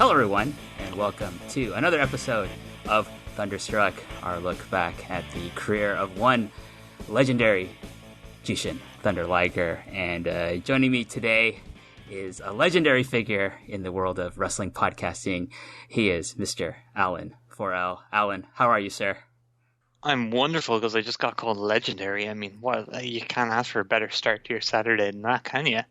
Hello, everyone, and welcome to another episode of Thunderstruck, our look back at the career of one legendary Jushin Thunder Liger. And joining me today is a legendary figure in the world of wrestling podcasting. He is Mr. Alan4L. Alan, how are you, sir? I'm wonderful because I just got called legendary. I mean, what? You can't ask for a better start to your Saturday than that, can you?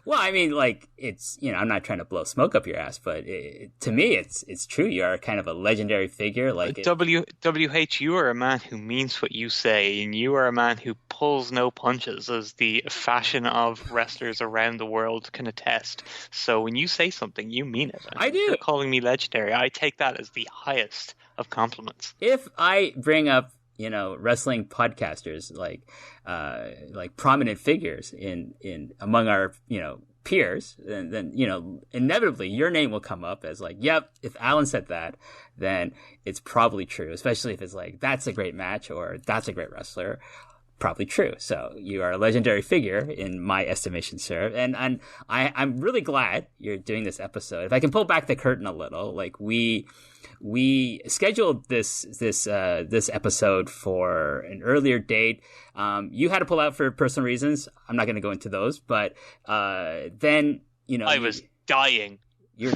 Well, I mean, like, it's, you know, I'm not trying to blow smoke up your ass, but to me, it's true. You are kind of a legendary figure. Like, WH, you are a man who means what you say, and you are a man who pulls no punches, as the fashion of wrestlers around the world can attest. So when you say something, you mean it. I do. You're calling me legendary. I take that as the highest of compliments. If I bring up, you know, wrestling podcasters, like prominent figures in among our, you know, peers, and then, you know, inevitably your name will come up as like, yep, if Alan said that, then it's probably true, especially if it's like, that's a great match or that's a great wrestler. Probably true. So you are a legendary figure in my estimation, sir. And I'm really glad you're doing this episode. If I can pull back the curtain a little, like we scheduled this episode for an earlier date. You had to pull out for personal reasons. I'm not going to go into those, but then, you know, I was dying. You're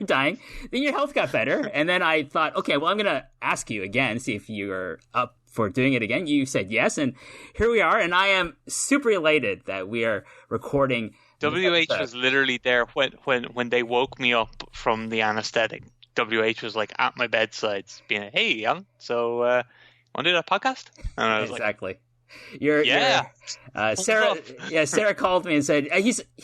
dying. Then your health got better, and then I thought, okay, well, I'm going to ask you again, see if you're up for doing it again. You said yes, and here we are, and I am super elated that we are recording. WH was literally there when they woke me up from the anesthetic. WH was like at my bedside, being like, "Hey, Alan, so want to do that podcast?" And I was exactly. Sarah called me and said,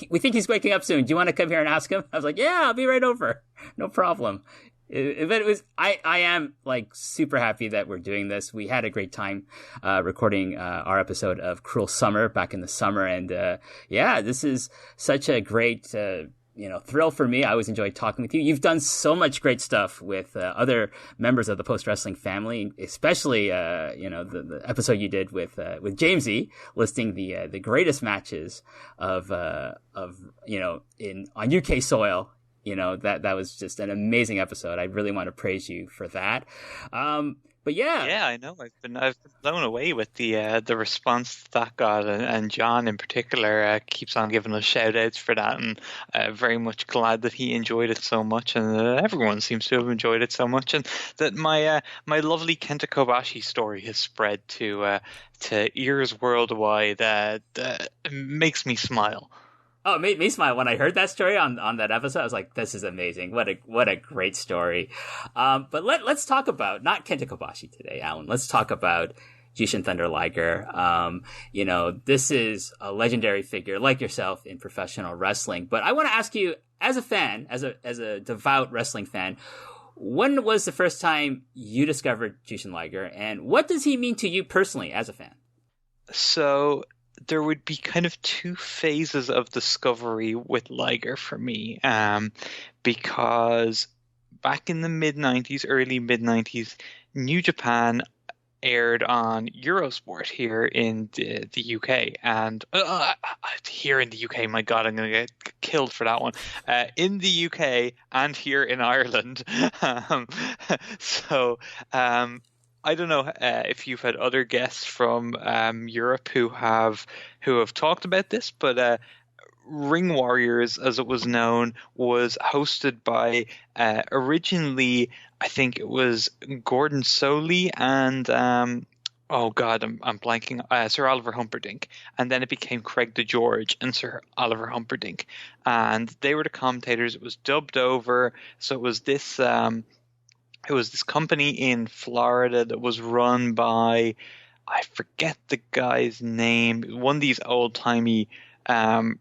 we think he's waking up soon. Do you want to come here and ask him? I was like, yeah, I'll be right over. No problem. I am like super happy that we're doing this. We had a great time recording our episode of Cruel Summer back in the summer. And this is such a great thrill for me. I always enjoy talking with you. You've done so much great stuff with other members of the Post Wrestling family, especially the episode you did with Jamesy, listing the greatest matches of on UK soil. You know, that was just an amazing episode. I really want to praise you for that. But yeah, I know. I've been blown away with the response that got, and John in particular keeps on giving us shout outs for that, and very much glad that he enjoyed it so much, and everyone seems to have enjoyed it so much, and that my lovely Kenta Kobashi story has spread to ears worldwide. That makes me smile. Oh, it made me smile when I heard that story on that episode. I was like, this is amazing. What a great story. But let's talk about, not Kenta Kobashi today, Alan. Let's talk about Jushin Thunder Liger. This is a legendary figure like yourself in professional wrestling. But I want to ask you, as a fan, as a devout wrestling fan, when was the first time you discovered Jushin Liger, and what does he mean to you personally as a fan? So there would be kind of two phases of discovery with Liger for me, because back in the early mid-90s, New Japan aired on Eurosport here in the UK, and here in the UK, my God, I'm going to get killed for that one. In the UK and here in Ireland. I don't know if you've had other guests from Europe who have talked about this, but Ring Warriors, as it was known, was hosted by originally, I think it was Gordon Soley and I'm blanking, Sir Oliver Humperdinck, and then it became Craig DeGeorge and Sir Oliver Humperdinck, and they were the commentators. It was dubbed over, so it was this. It was this company in Florida that was run by, I forget the guy's name, one of these old-timey kind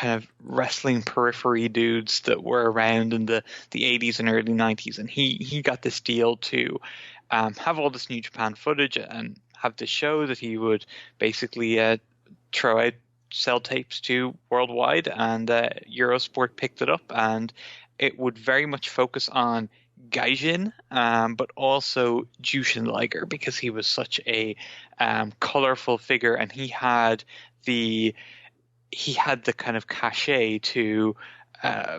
of wrestling periphery dudes that were around in the 80s and early 90s. And he got this deal to have all this New Japan footage and have this show that he would basically throw out, sell tapes to worldwide. And Eurosport picked it up, and it would very much focus on Gaijin, but also Jushin Liger, because he was such a colorful figure, and he had the kind of cachet to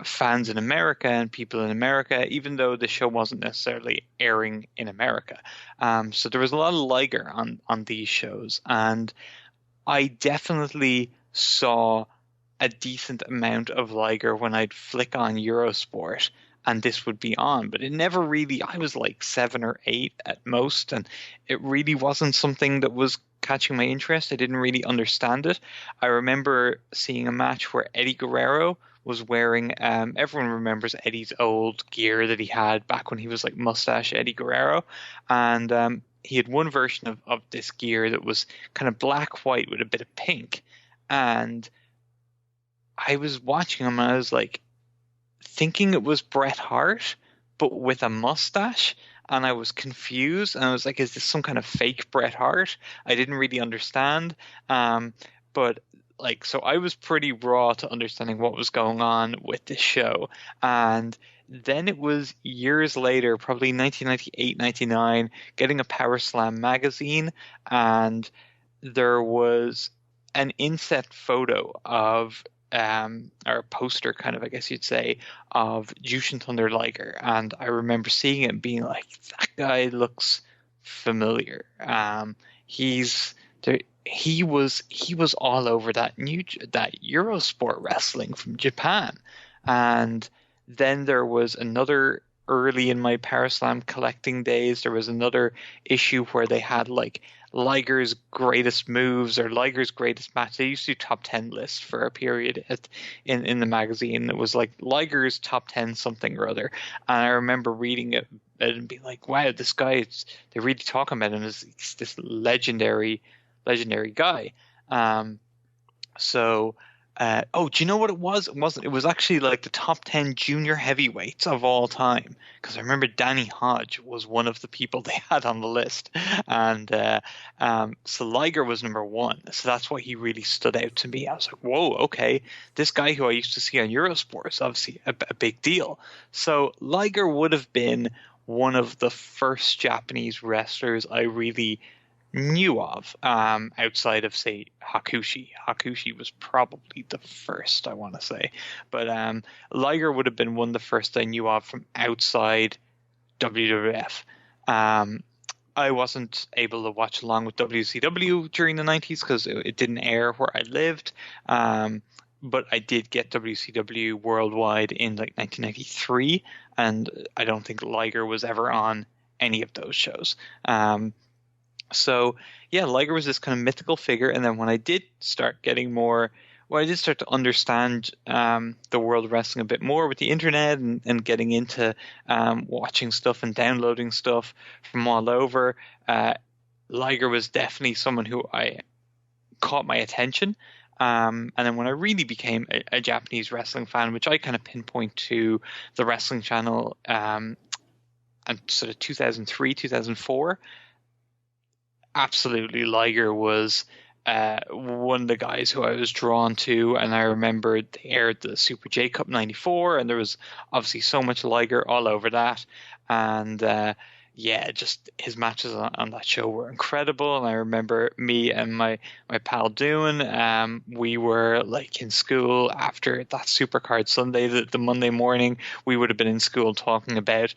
fans in America and people in America, even though the show wasn't necessarily airing in America. So there was a lot of Liger on these shows, and I definitely saw a decent amount of Liger when I'd flick on Eurosport and this would be on, but it never really, I was like 7 or 8 at most, and it really wasn't something that was catching my interest. I didn't really understand it. I remember seeing a match where Eddie Guerrero was wearing, everyone remembers Eddie's old gear that he had back when he was like mustache Eddie Guerrero, and he had one version of this gear that was kind of black white with a bit of pink, and I was watching him and I was like thinking it was Bret Hart but with a mustache, and I was confused and I was like, is this some kind of fake Bret Hart? I didn't really understand, but like, so I was pretty raw to understanding what was going on with this show. And then it was years later, probably 1998, 99, getting a Power Slam magazine, and there was an inset photo of, or a poster kind of, I guess you'd say, of Jushin Thunder Liger. And I remember seeing it and being like, that guy looks familiar. He was all over that Eurosport wrestling from Japan. And then there was another, early in my Power Slam collecting days, there was another issue where they had like Liger's greatest moves or Liger's greatest match. They used to do top 10 lists for a period in the magazine. It was like Liger's top 10 something or other. And I remember reading it and being like, wow, this guy, they're really talking about him as this legendary guy. Do you know what it was? It was actually like the top 10 junior heavyweights of all time. Because I remember Danny Hodge was one of the people they had on the list. And so Liger was number 1. So that's why he really stood out to me. I was like, whoa, okay. This guy who I used to see on Eurosport is obviously a big deal. So Liger would have been one of the first Japanese wrestlers I really knew of, outside of, say, Hakushi. Hakushi was probably the first, I want to say. But Liger would have been one of the first I knew of from outside WWF. I wasn't able to watch along with WCW during the 90s because it didn't air where I lived. But I did get WCW worldwide in like 1993, and I don't think Liger was ever on any of those shows. So yeah, Liger was this kind of mythical figure, and then when I did start to understand the world of wrestling a bit more with the internet and getting into watching stuff and downloading stuff from all over, Liger was definitely someone who I caught my attention. And then when I really became a Japanese wrestling fan, which I kind of pinpoint to the Wrestling Channel, and sort of 2003, 2004. Absolutely, Liger was one of the guys who I was drawn to, and I remember they aired the Super J Cup 94, and there was obviously so much Liger all over that, and just his matches on that show were incredible. And I remember me and my pal Dune, we were like in school after that Supercard Sunday, the Monday morning, we would have been in school talking about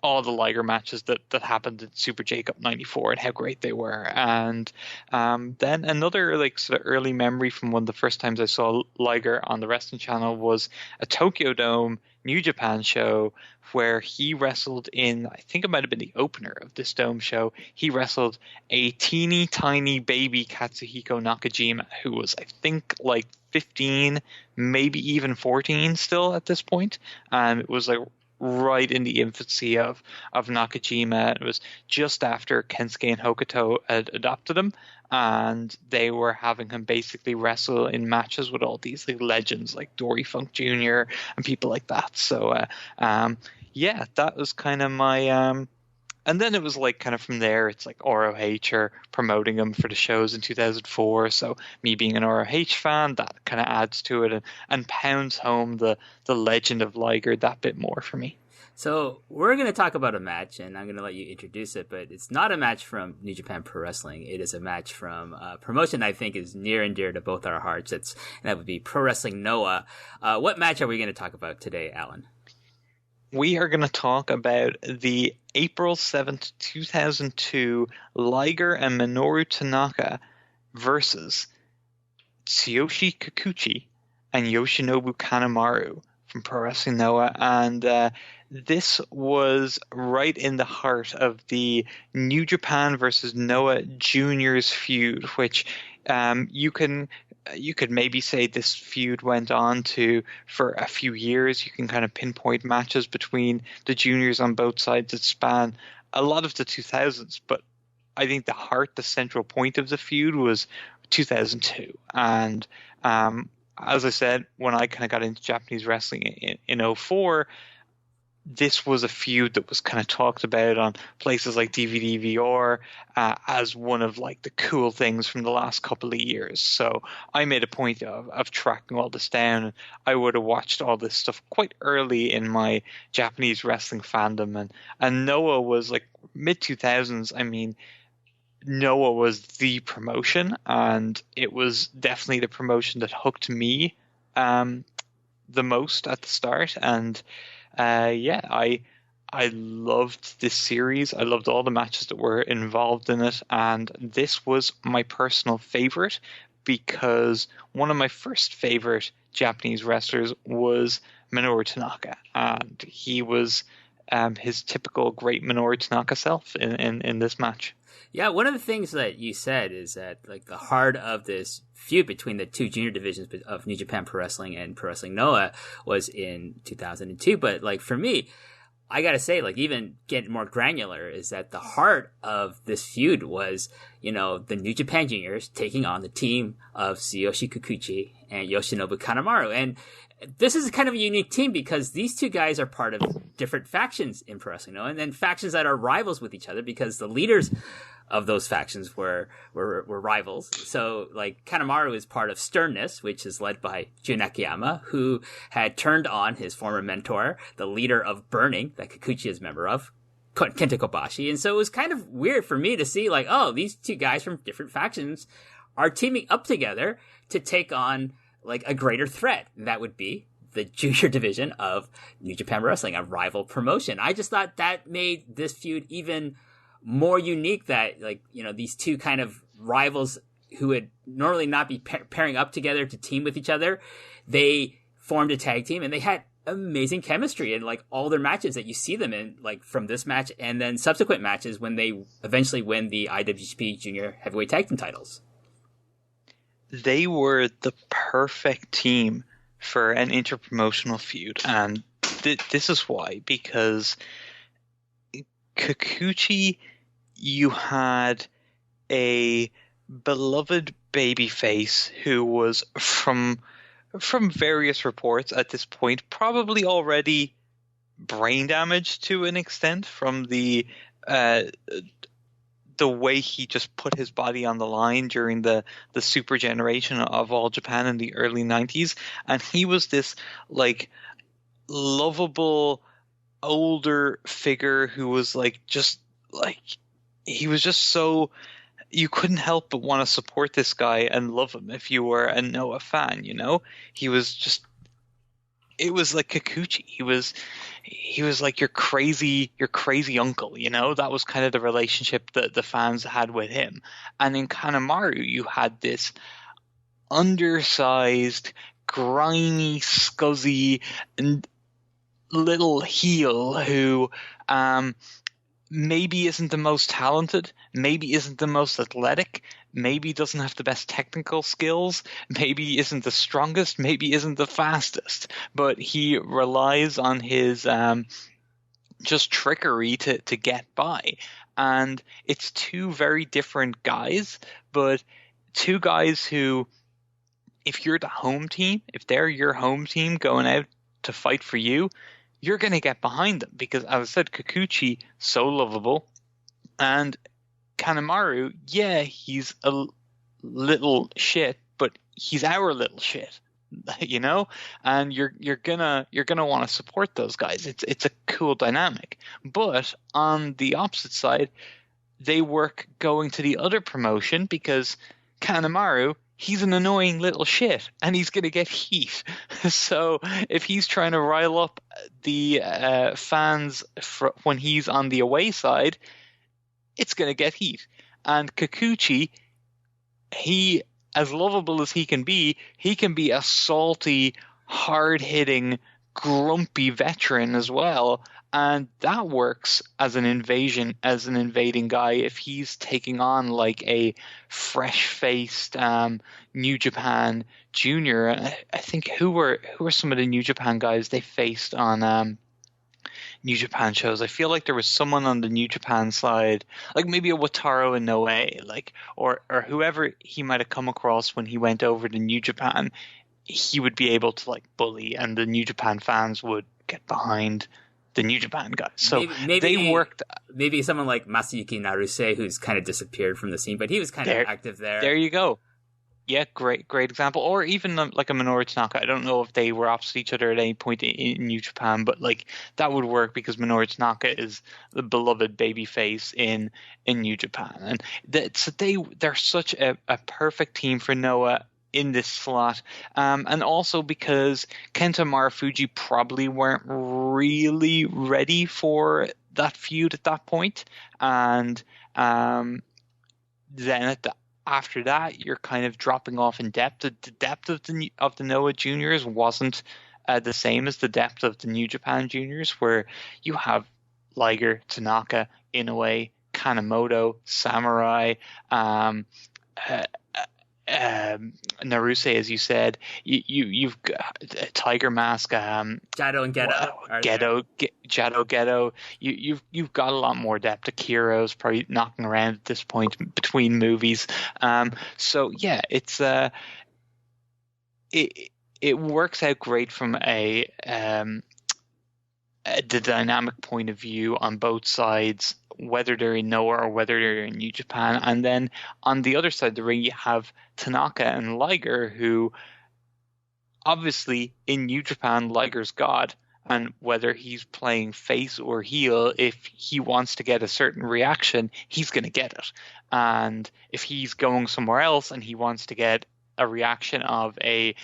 all the Liger matches that happened in Super J Cup 94 and how great they were. And then another like sort of early memory from one of the first times I saw Liger on the Wrestling Channel was a Tokyo Dome New Japan show where he wrestled in, I think it might have been the opener of this Dome show, he wrestled a teeny tiny baby Katsuhiko Nakajima, who was, I think, like 15, maybe even 14 still at this point. It was like right in the infancy of Nakajima. It was just after Kensuke and Hokuto had adopted him, and they were having him basically wrestle in matches with all these like legends like Dory Funk Jr. and people like that. So that was kind of my and then it was like kind of from there it's like ROH are promoting him for the shows in 2004, so me being an ROH fan, that kind of adds to it and pounds home the legend of Liger that bit more for me. So we're going to talk about a match, and I'm going to let you introduce it, but it's not a match from New Japan Pro Wrestling. It is a match from a promotion I think is near and dear to both our hearts. That would be Pro Wrestling Noah. What match are we going to talk about today, Alan? We are going to talk about the April 7th, 2002 Liger and Minoru Tanaka versus Tsuyoshi Kikuchi and Yoshinobu Kanemaru from Pro Wrestling Noah, and this was right in the heart of the New Japan versus Noah Juniors feud, which you could maybe say this feud went on for a few years. You can kind of pinpoint matches between the juniors on both sides that span a lot of the 2000s, but I think the central point of the feud was 2002, and as I said, when I kind of got into Japanese wrestling in 2004, this was a feud that was kind of talked about on places like DVD VR as one of like the cool things from the last couple of years. So I made a point of tracking all this down. I would have watched all this stuff quite early in my Japanese wrestling fandom, and Noah was like mid-2000s. I mean, Noah was the promotion, and it was definitely the promotion that hooked me the most at the start. And I loved this series. I loved all the matches that were involved in it, and this was my personal favorite because one of my first favorite Japanese wrestlers was Minoru Tanaka, and he was his typical great Minoru Tanaka self in this match. Yeah, one of the things that you said is that like the heart of this feud between the two junior divisions of New Japan Pro Wrestling and Pro Wrestling Noah was in 2002. But like for me, I gotta say, like even getting more granular, is that the heart of this feud was, you know, the New Japan juniors taking on the team of Tsuyoshi Kikuchi and Yoshinobu Kanemaru. And this is kind of a unique team because these two guys are part of different factions in Pro Wrestling Noah, and then factions that are rivals with each other because the leaders of those factions were rivals. So like Kanemaru is part of Sternness, which is led by Jun Akiyama, who had turned on his former mentor, the leader of Burning, that Kikuchi is a member of, Kenta Kobashi. And so it was kind of weird for me to see like, oh, these two guys from different factions are teaming up together to take on like a greater threat. And that would be the junior division of New Japan Wrestling, a rival promotion. I just thought that made this feud even more unique, that like, you know, these two kind of rivals who would normally not be pairing up together to team with each other, they formed a tag team and they had amazing chemistry in like all their matches that you see them in, like from this match and then subsequent matches when they eventually win the IWGP Junior Heavyweight Tag Team titles. They were the perfect team for an interpromotional feud, and this is why, because Kikuchi, you had a beloved babyface who was from various reports at this point probably already brain damaged to an extent from the way he just put his body on the line during the super generation of All Japan in the early 90s, and he was this like lovable older figure who was like just like he was just so you couldn't help but want to support this guy and love him if you were a Noah fan, you know? He was just it was like Kikuchi. He was like your crazy uncle, you know? That was kind of the relationship that the fans had with him. And in Kanemaru, you had this undersized, grimy, scuzzy, and little heel who maybe isn't the most talented, maybe isn't the most athletic, maybe doesn't have the best technical skills, maybe isn't the strongest, maybe isn't the fastest, but he relies on his just trickery to get by. And it's two very different guys, but two guys who, if you're the home team, if they're your home team going out to fight for you, you're going to get behind them because, as I said, Kikuchi, so lovable. And Kanemaru, yeah, he's a little shit, but he's our little shit. and you're gonna want to support those guys. It's a cool dynamic. But on the opposite side, they work going to the other promotion because Kanemaru, he's an annoying little shit and he's going to get heat. So if he's trying to rile up the fans when he's on the away side, it's going to get heat. And Kikuchi, he, as lovable as he can be a salty, hard-hitting, grumpy veteran as well. And that works as an invading guy if he's taking on like a fresh-faced New Japan junior. I think who were some of the New Japan guys they faced on New Japan shows? I feel like there was someone on the New Japan side, like maybe a Wataru Inoue, like or whoever he might have come across when he went over to New Japan. He would be able to like bully, and the New Japan fans would get behind the New Japan guys. So maybe they worked. Maybe someone like Masayuki Naruse, who's kind of disappeared from the scene, but he was kind of active there. There you go. Yeah, great example. Or even like a Minoru Tanaka. I don't know if they were opposite each other at any point in New Japan, but like that would work because Minoru Tanaka is the beloved babyface in New Japan, and so they're such a perfect team for Noah in this slot, and also because Kenta Marufuji probably weren't really ready for that feud at that point, and then after that you're kind of dropping off in depth. The depth of the Noah juniors wasn't the same as the depth of the New Japan juniors, where you have Liger, Tanaka, Inoue, Kanemoto, Samurai, Naruse, as you said, you've got Tiger Mask, Jado and Gedo. You've got a lot more depth. Akiro's probably knocking around at this point between movies. So yeah, it's it works out great from the dynamic point of view on both sides, whether they're in Noah or whether they're in New Japan. And then on the other side of the ring, you have Tanaka and Liger, who obviously in New Japan, Liger's God. And whether he's playing face or heel, if he wants to get a certain reaction, he's going to get it. And if he's going somewhere else and he wants to get a reaction of a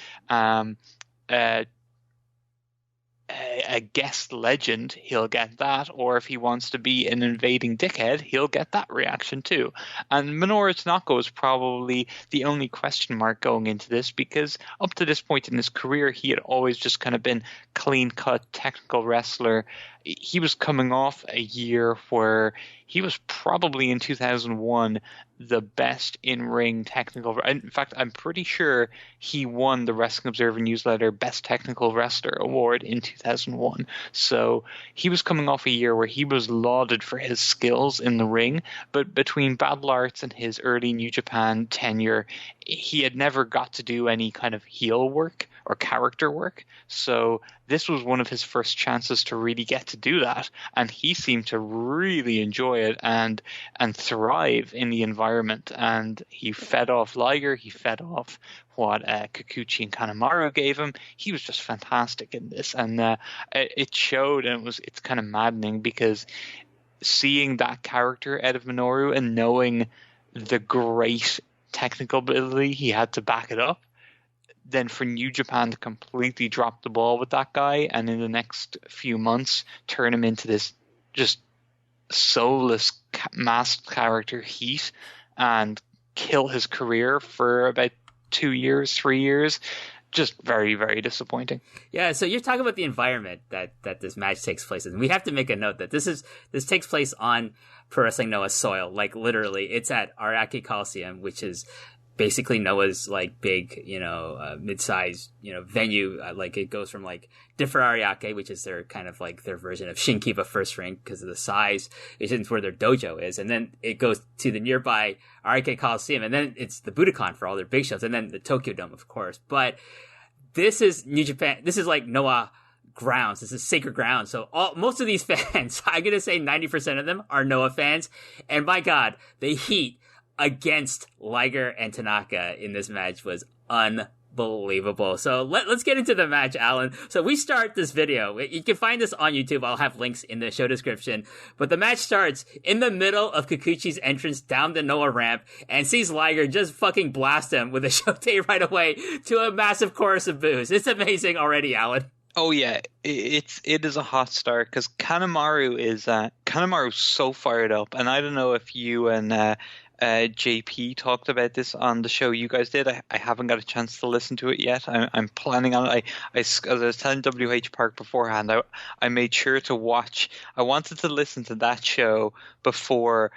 guest legend, he'll get that. Or if he wants to be an invading dickhead, he'll get that reaction too. And Minoru Tanaka was probably the only question mark going into this, because up to this point in his career, he had always just kind of been clean-cut technical wrestler. He was coming off a year where he was probably in 2001 the best in-ring technical. In fact, I'm pretty sure he won the Wrestling Observer Newsletter Best Technical Wrestler Award in 2001. So he was coming off a year where he was lauded for his skills in the ring, but between Battle Arts and his early New Japan tenure, he had never got to do any kind of heel work or character work. So this was one of his first chances to really get to do that, and he seemed to really enjoy it and thrive in the environment. And he fed off Liger, he fed off what Kikuchi and Kanemaru gave him. He was just fantastic in this, and it showed. And it's kind of maddening, because seeing that character out of Minoru and knowing the great technical ability he had to back it up, then for New Japan to completely drop the ball with that guy and in the next few months turn him into this just soulless masked character Heat and kill his career for about 2 years, 3 years, just very, very disappointing. Yeah, so you're talking about the environment that this match takes place in. We have to make a note that this takes place on Pro Wrestling Noah's soil. Like, literally, it's at Ariake Coliseum, which is basically Noah's like big, mid-sized, venue. Like, it goes from like Differ Ariake, which is their kind of like their version of Shinkiba First Ring because of the size, which is where their dojo is. And then it goes to the nearby Ariake Coliseum. And then it's the Budokan for all their big shows. And then the Tokyo Dome, of course. But this is New Japan. This is like Noah grounds. This is sacred ground. So most of these fans, I'm going to say 90% of them are Noah fans. And my God, the heat against Liger and Tanaka in this match was unbelievable. unbelievable. So let's get into the match, Alan. So we start this video. You can find this on YouTube. I'll have links in the show description. But the match starts in the middle of Kikuchi's entrance down the Noah ramp and sees Liger just fucking blast him with a shote right away to a massive chorus of boos. It's amazing already, Alan. Oh yeah, it is a hot start because Kanemaru's so fired up, and I don't know if you and JP talked about this on the show you guys did. I haven't got a chance to listen to it yet. I'm planning on it. As I was telling WH Park beforehand, I made sure to watch. I wanted to listen to that show before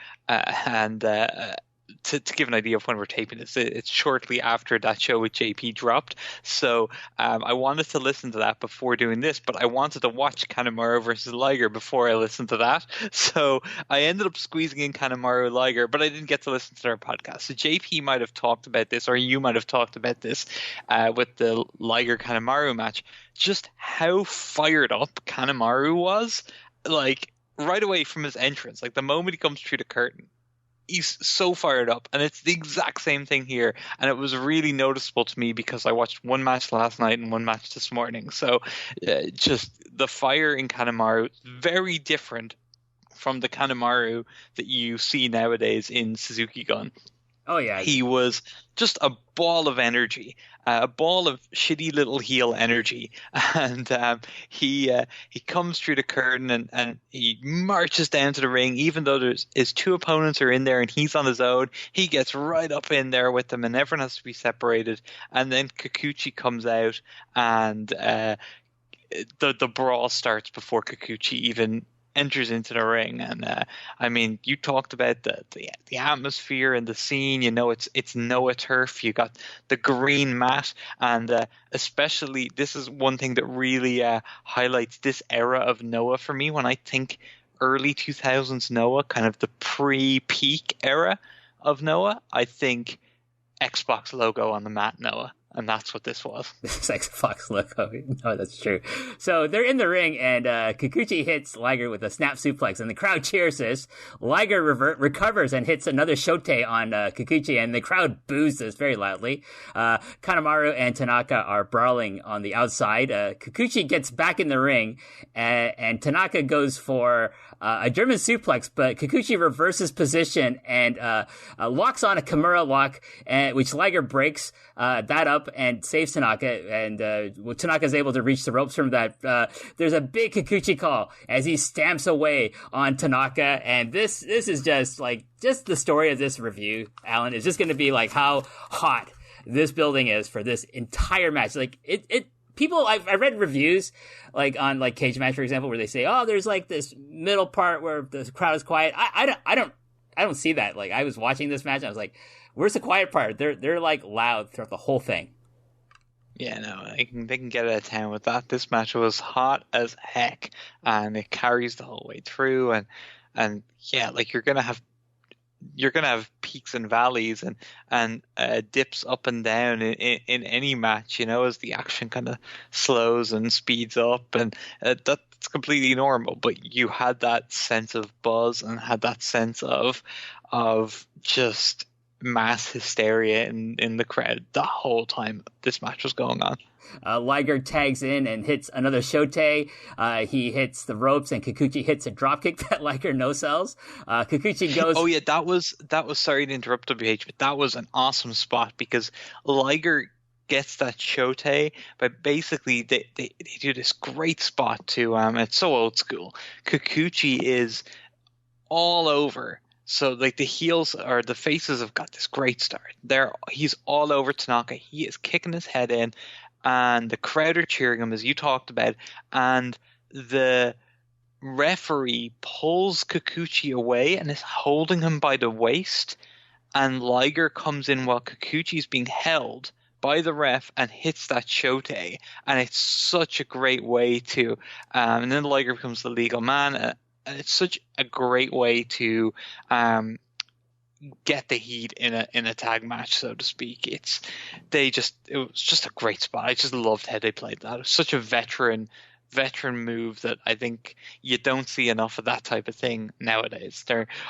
to give an idea of when we're taping this, it's shortly after that show with JP dropped. So I wanted to listen to that before doing this, but I wanted to watch Kanemaru versus Liger before I listened to that. So I ended up squeezing in Kanemaru Liger, but I didn't get to listen to their podcast. So JP might have talked about this, or you might have talked about this with the Liger Kanemaru match. Just how fired up Kanemaru was, like right away from his entrance, like the moment he comes through the curtain. He's so fired up, and it's the exact same thing here. And it was really noticeable to me because I watched one match last night and one match this morning. So just the fire in Kanemaru, very different from the Kanemaru that you see nowadays in Suzuki Gun. Oh, yeah. He was just a ball of energy, a ball of shitty little heel energy. And he comes through the curtain and he marches down to the ring, even though his two opponents are in there and he's on his own. He gets right up in there with them and everyone has to be separated. And then Kikuchi comes out and the brawl starts before Kikuchi even enters into the ring. And I mean, you talked about the atmosphere and the scene. You know, it's Noah turf. You got the green mat, and especially this is one thing that really highlights this era of Noah for me. When I think early 2000s Noah, kind of the pre-peak era of Noah, I think Xbox logo on the mat Noah. And that's what this was. This Xbox logo. No, that's true. So they're in the ring, and Kikuchi hits Liger with a snap suplex, and the crowd cheers this. Liger recovers and hits another shote on Kikuchi, and the crowd boos this very loudly. Kanemaru and Tanaka are brawling on the outside. Kikuchi gets back in the ring, and Tanaka goes for a German suplex, but Kikuchi reverses position and locks on a Kimura lock, which Liger breaks that up and saves Tanaka, and Tanaka is able to reach the ropes from that. There's a big Kikuchi call as he stamps away on Tanaka, and this is just the story of this review, Alan, is just going to be like how hot this building is for this entire match. Like people, I read reviews on Cage Match, for example, where they say, oh, there's like this middle part where the crowd is quiet. I don't see that. Like, I was watching this match and I was like, where's the quiet part? They're like loud throughout the whole thing. Yeah, no, they can get out of town with that. This match was hot as heck, and it carries the whole way through. And yeah, like you're gonna have peaks and valleys and dips up and down in any match, you know, as the action kind of slows and speeds up, and that's completely normal. But you had that sense of buzz and had that sense of just mass hysteria in the crowd the whole time this match was going on. Liger tags in and hits another shote. He hits the ropes, and Kikuchi hits a dropkick that Liger no-sells. Kikuchi goes... Oh yeah, that was sorry to interrupt WH, but that was an awesome spot because Liger gets that shote, but basically they do this great spot to it's so old school. Kikuchi is all over. So like the heels or the faces have got this great start. He's all over Tanaka. He is kicking his head in, and the crowd are cheering him, as you talked about. And the referee pulls Kikuchi away and is holding him by the waist. And Liger comes in while Kikuchi's being held by the ref and hits that shote. And it's such a great way to. And then Liger becomes the legal man. And it's such a great way to get the heat in a tag match, so to speak. It was just a great spot. I just loved how they played that. It was such a veteran veteran move that I think you don't see enough of that type of thing nowadays.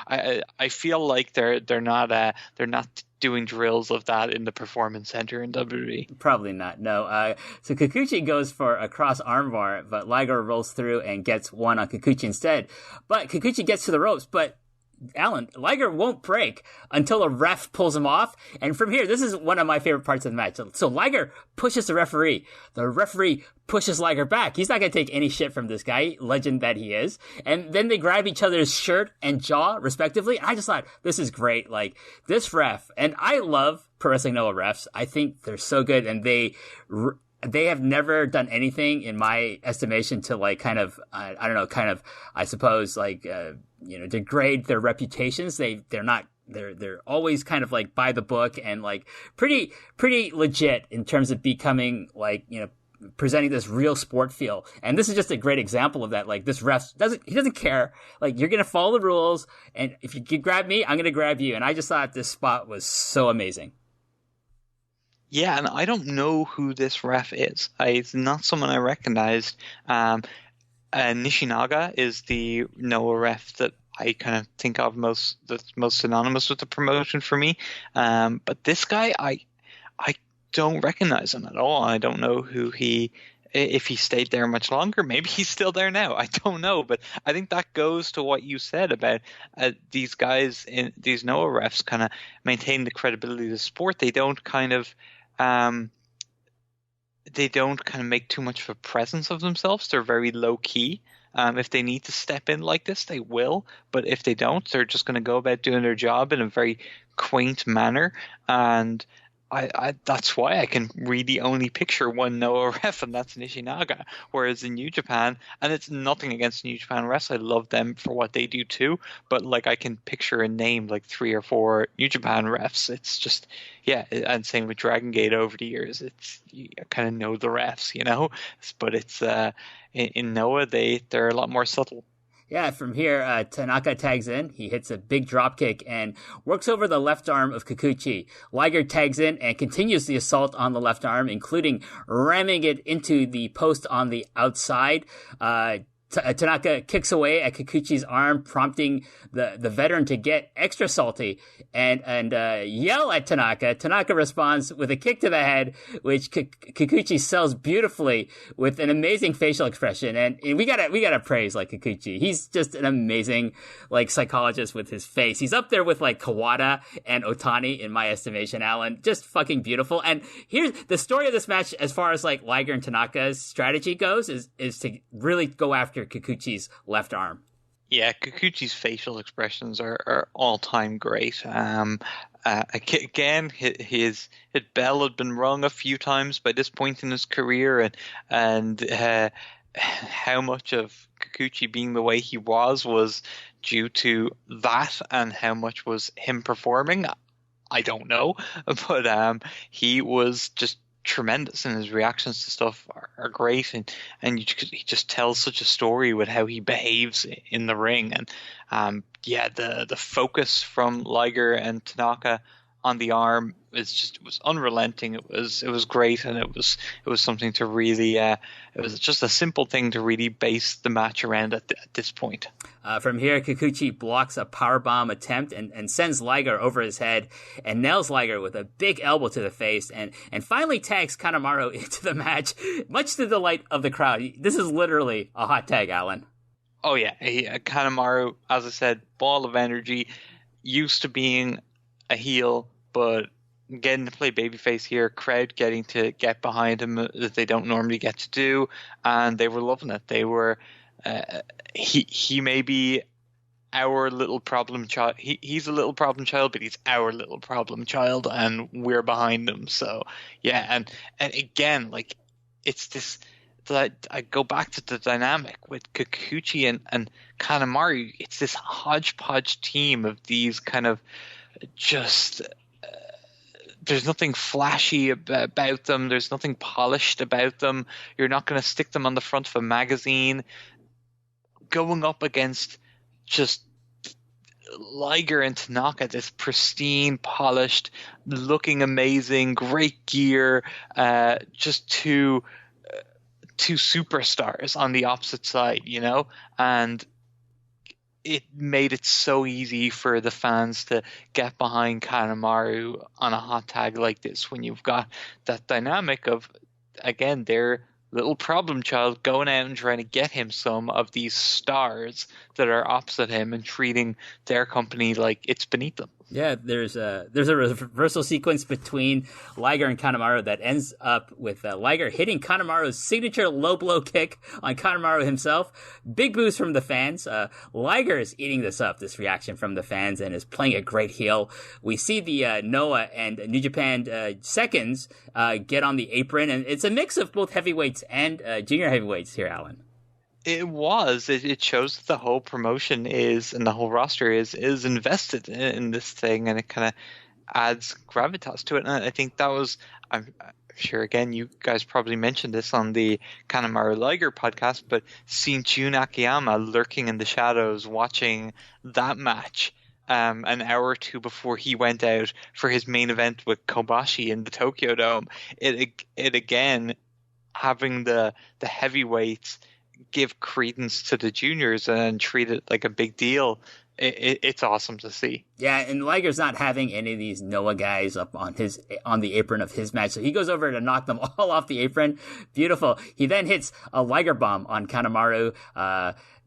I feel like they're not doing drills of that in the performance center in WWE. Probably not. No. So Kikuchi goes for a cross armbar, but Liger rolls through and gets one on Kikuchi instead. But Kikuchi gets to the ropes, but Alan, Liger won't break until a ref pulls him off. And from here, this is one of my favorite parts of the match. So Liger pushes the referee. The referee pushes Liger back. He's not going to take any shit from this guy, legend that he is. And then they grab each other's shirt and jaw, respectively. I just thought, this is great. Like, this ref, and I love Pro Wrestling Noah refs. I think they're so good, and they have never done anything, in my estimation, to like kind of, I suppose, like, degrade their reputations. They're always kind of like by the book and like pretty legit in terms of becoming like, presenting this real sport feel. And this is just a great example of that. Like, this ref doesn't care. Like, you're going to follow the rules, and if you grab me, I'm going to grab you. And I just thought this spot was so amazing. Yeah, and I don't know who this ref is. It's not someone I recognized. Nishinaga is the Noah ref that I kind of think of that's most synonymous with the promotion for me. But this guy, I don't recognize him at all. I don't know if he stayed there much longer. Maybe he's still there now. I don't know. But I think that goes to what you said about these guys, these Noah refs kind of maintain the credibility of the sport. They don't kind of make too much of a presence of themselves. They're very low key. If they need to step in like this, they will. But if they don't, they're just going to go about doing their job in a very quaint manner. And I that's why I can really only picture one Noah ref, and that's Nishinaga. Whereas in New Japan, and it's nothing against New Japan refs, I love them for what they do too, but like I can picture a name like 3 or 4 New Japan refs. It's just, yeah, and same with Dragon Gate over the years. It's, you kind of know the refs, but it's in Noah they're a lot more subtle. Yeah, from here, Tanaka tags in. He hits a big dropkick and works over the left arm of Kikuchi. Liger tags in and continues the assault on the left arm, including ramming it into the post on the outside. Tanaka kicks away at Kikuchi's arm, prompting the veteran to get extra salty and yell at Tanaka. Tanaka responds with a kick to the head, which Kikuchi sells beautifully with an amazing facial expression. And we gotta praise like Kikuchi. He's just an amazing like psychologist with his face. He's up there with like Kawada and Otani in my estimation, Alan. Just fucking beautiful. And here's the story of this match as far as like Liger and Tanaka's strategy goes is to really go after Kikuchi's left arm. Yeah, Kikuchi's facial expressions are all-time great. Again, his bell had been rung a few times by this point in his career, and how much of Kikuchi being the way he was due to that, and how much was him performing, I don't know. But he was just tremendous, and his reactions to stuff are great, and he just tells such a story with how he behaves in the ring. And the focus from Liger and Tanaka on the arm it was unrelenting. It was great, and it was something to really it was just a simple thing to really base the match around at this point. From here, Kikuchi blocks a powerbomb attempt and sends Liger over his head and nails Liger with a big elbow to the face and finally tags Kanemaru into the match, much to the delight of the crowd. This is literally a hot tag, Alan. Oh yeah, Kanemaru, as I said, ball of energy, used to being a heel, but getting to play babyface here, crowd getting to get behind him that they don't normally get to do, and they were loving it. They were he may be our little problem child. He's a little problem child, but he's our little problem child, and we're behind him. So yeah, and again, like, it's this that I go back to the dynamic with Kikuchi and Kanemaru. It's this hodgepodge team of these kind of just there's nothing flashy about them. There's nothing polished about them. You're not going to stick them on the front of a magazine. Going up against just Liger and Tanaka, this pristine, polished, looking amazing, great gear, just two two superstars on the opposite side, and it made it so easy for the fans to get behind Kanemaru on a hot tag like this when you've got that dynamic of, again, their little problem child going out and trying to get him some of these stars that are opposite him and treating their company like it's beneath them. Yeah, there's a reversal sequence between Liger and Kanemaru that ends up with Liger hitting Kanemaru's signature low blow kick on Kanemaru himself. Big boost from the fans. Liger is eating this reaction from the fans, and is playing a great heel. We see the Noah and New Japan seconds get on the apron, and it's a mix of both heavyweights and junior heavyweights here, Alan. It shows that the whole promotion and the whole roster is invested in this thing, and it kind of adds gravitas to it. And I think that was, I'm sure, again, you guys probably mentioned this on the Kanemaru Liger podcast, but seeing Jun Akiyama lurking in the shadows watching that match an hour or two before he went out for his main event with Kobashi in the Tokyo Dome, it again, having the heavyweights give credence to the juniors and treat it like a big deal. It's awesome to see. Yeah, and Liger's not having any of these Noah guys up on the apron of his match, so he goes over to knock them all off the apron. Beautiful. He then hits a Liger bomb on Kanemaru.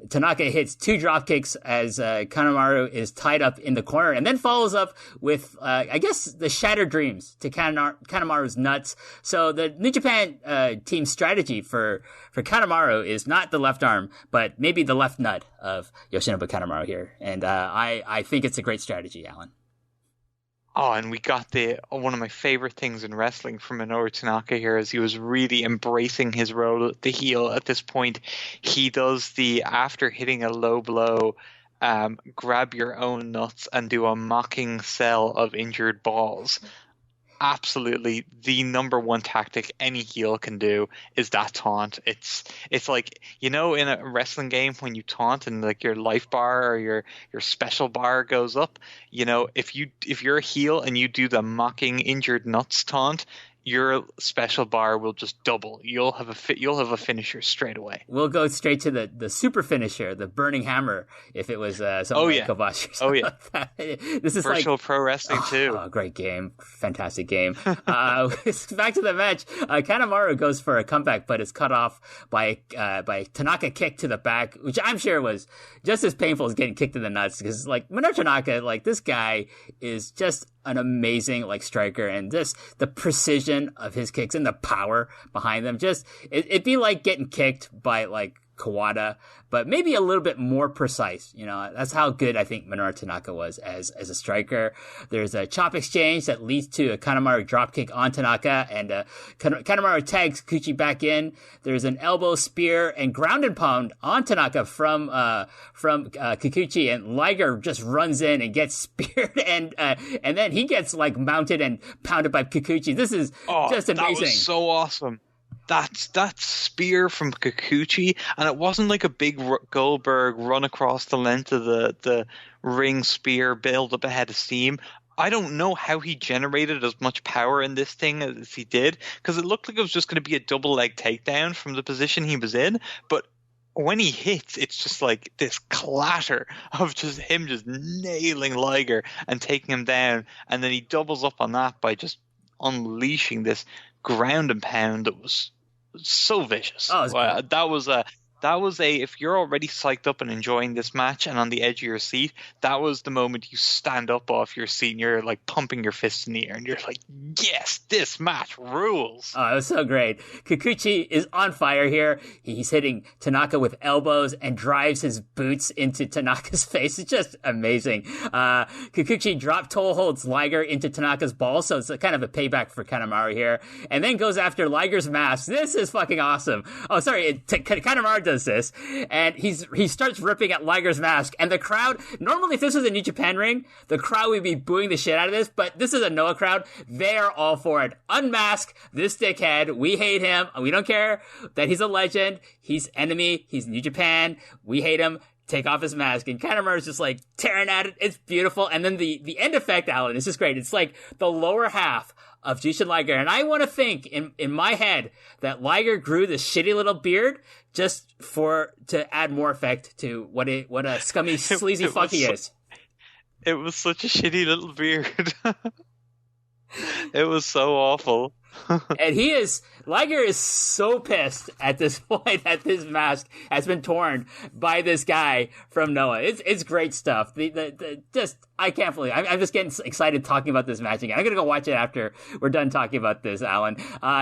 Tanaka hits 2 drop kicks as Kanemaru is tied up in the corner, and then follows up with, I guess, the Shattered Dreams to Kanemaru's nuts. So the New Japan team's strategy for Kanemaru is not the left arm, but maybe the left nut of Yoshinobu Kanemaru here. And I think it's a great strategy, Alan. Oh, and we got one of my favorite things in wrestling from Minoru Tanaka here is he was really embracing his role at the heel at this point. He does after hitting a low blow, grab your own nuts and do a mocking sell of injured balls. Absolutely the number one tactic any heel can do is that taunt. It's like, in a wrestling game when you taunt and like your life bar or your special bar goes up, if you're a heel and you do the mocking injured nuts taunt, your special bar will just double. You'll have a finisher straight away. We'll go straight to the super finisher, the burning hammer, if it was something like Kobashi or something like that. This is virtual pro wrestling too. Oh, great game. Fantastic game. Back to the match. Kanemaru goes for a comeback, but is cut off by Tanaka kick to the back, which I'm sure was just as painful as getting kicked in the nuts, because like Minoru Tanaka, this guy is just an amazing striker, and just the precision of his kicks and the power behind them. Just it'd be like getting kicked by Kawada, but maybe a little bit more precise. That's how good I think Minoru Tanaka was as a striker. There's a chop exchange that leads to a Kanemaru dropkick on Tanaka, and Kanemaru tags Kikuchi back in. There's an elbow spear and ground and pound on Tanaka from Kikuchi, and Liger just runs in and gets speared, and then he gets gounded and pounded by Kikuchi. This is just amazing. That was so awesome. That spear from Kikuchi, and it wasn't like a big Goldberg run across the length of the ring spear build up a head of steam. I don't know how he generated as much power in this thing as he did, because it looked like it was just going to be a double leg takedown from the position he was in, but when he hits, it's just like this clatter of just him just nailing Liger and taking him down, and then he doubles up on that by just unleashing this ground and pound that was so vicious. That was if you're already psyched up and enjoying this match and on the edge of your seat, that was the moment you stand up off your seat and you're pumping your fist in the air and you're like, yes, this match rules. Oh, it was so great. Kikuchi is on fire here. He's hitting Tanaka with elbows and drives his boots into Tanaka's face. It's just amazing. Kikuchi drop toe holds Liger into Tanaka's balls, so it's kind of a payback for Kanemaru here, and then goes after Liger's mask. This is fucking awesome. Oh, sorry, Kanemaru does this, and he starts ripping at Liger's mask, and the crowd, normally if this was a New Japan ring, the crowd would be booing the shit out of this, but this is a Noah crowd. They are all for it. Unmask this dickhead. We hate him. We don't care that he's a legend. He's enemy. He's New Japan. We hate him. Take off his mask, and Kanemaru's just tearing at it. It's beautiful. And then the end effect, Alan, is just great. It's like the lower half of Jushin Liger. And I want to think in my head that Liger grew this shitty little beard just to add more effect to what a scummy, sleazy fuck he is. It was such a shitty little beard. It was so awful. And Liger is so pissed at this point that this mask has been torn by this guy from Noah. It's great stuff. I can't believe I'm just getting excited talking about this match again. I'm gonna go watch it after we're done talking about this, Alan.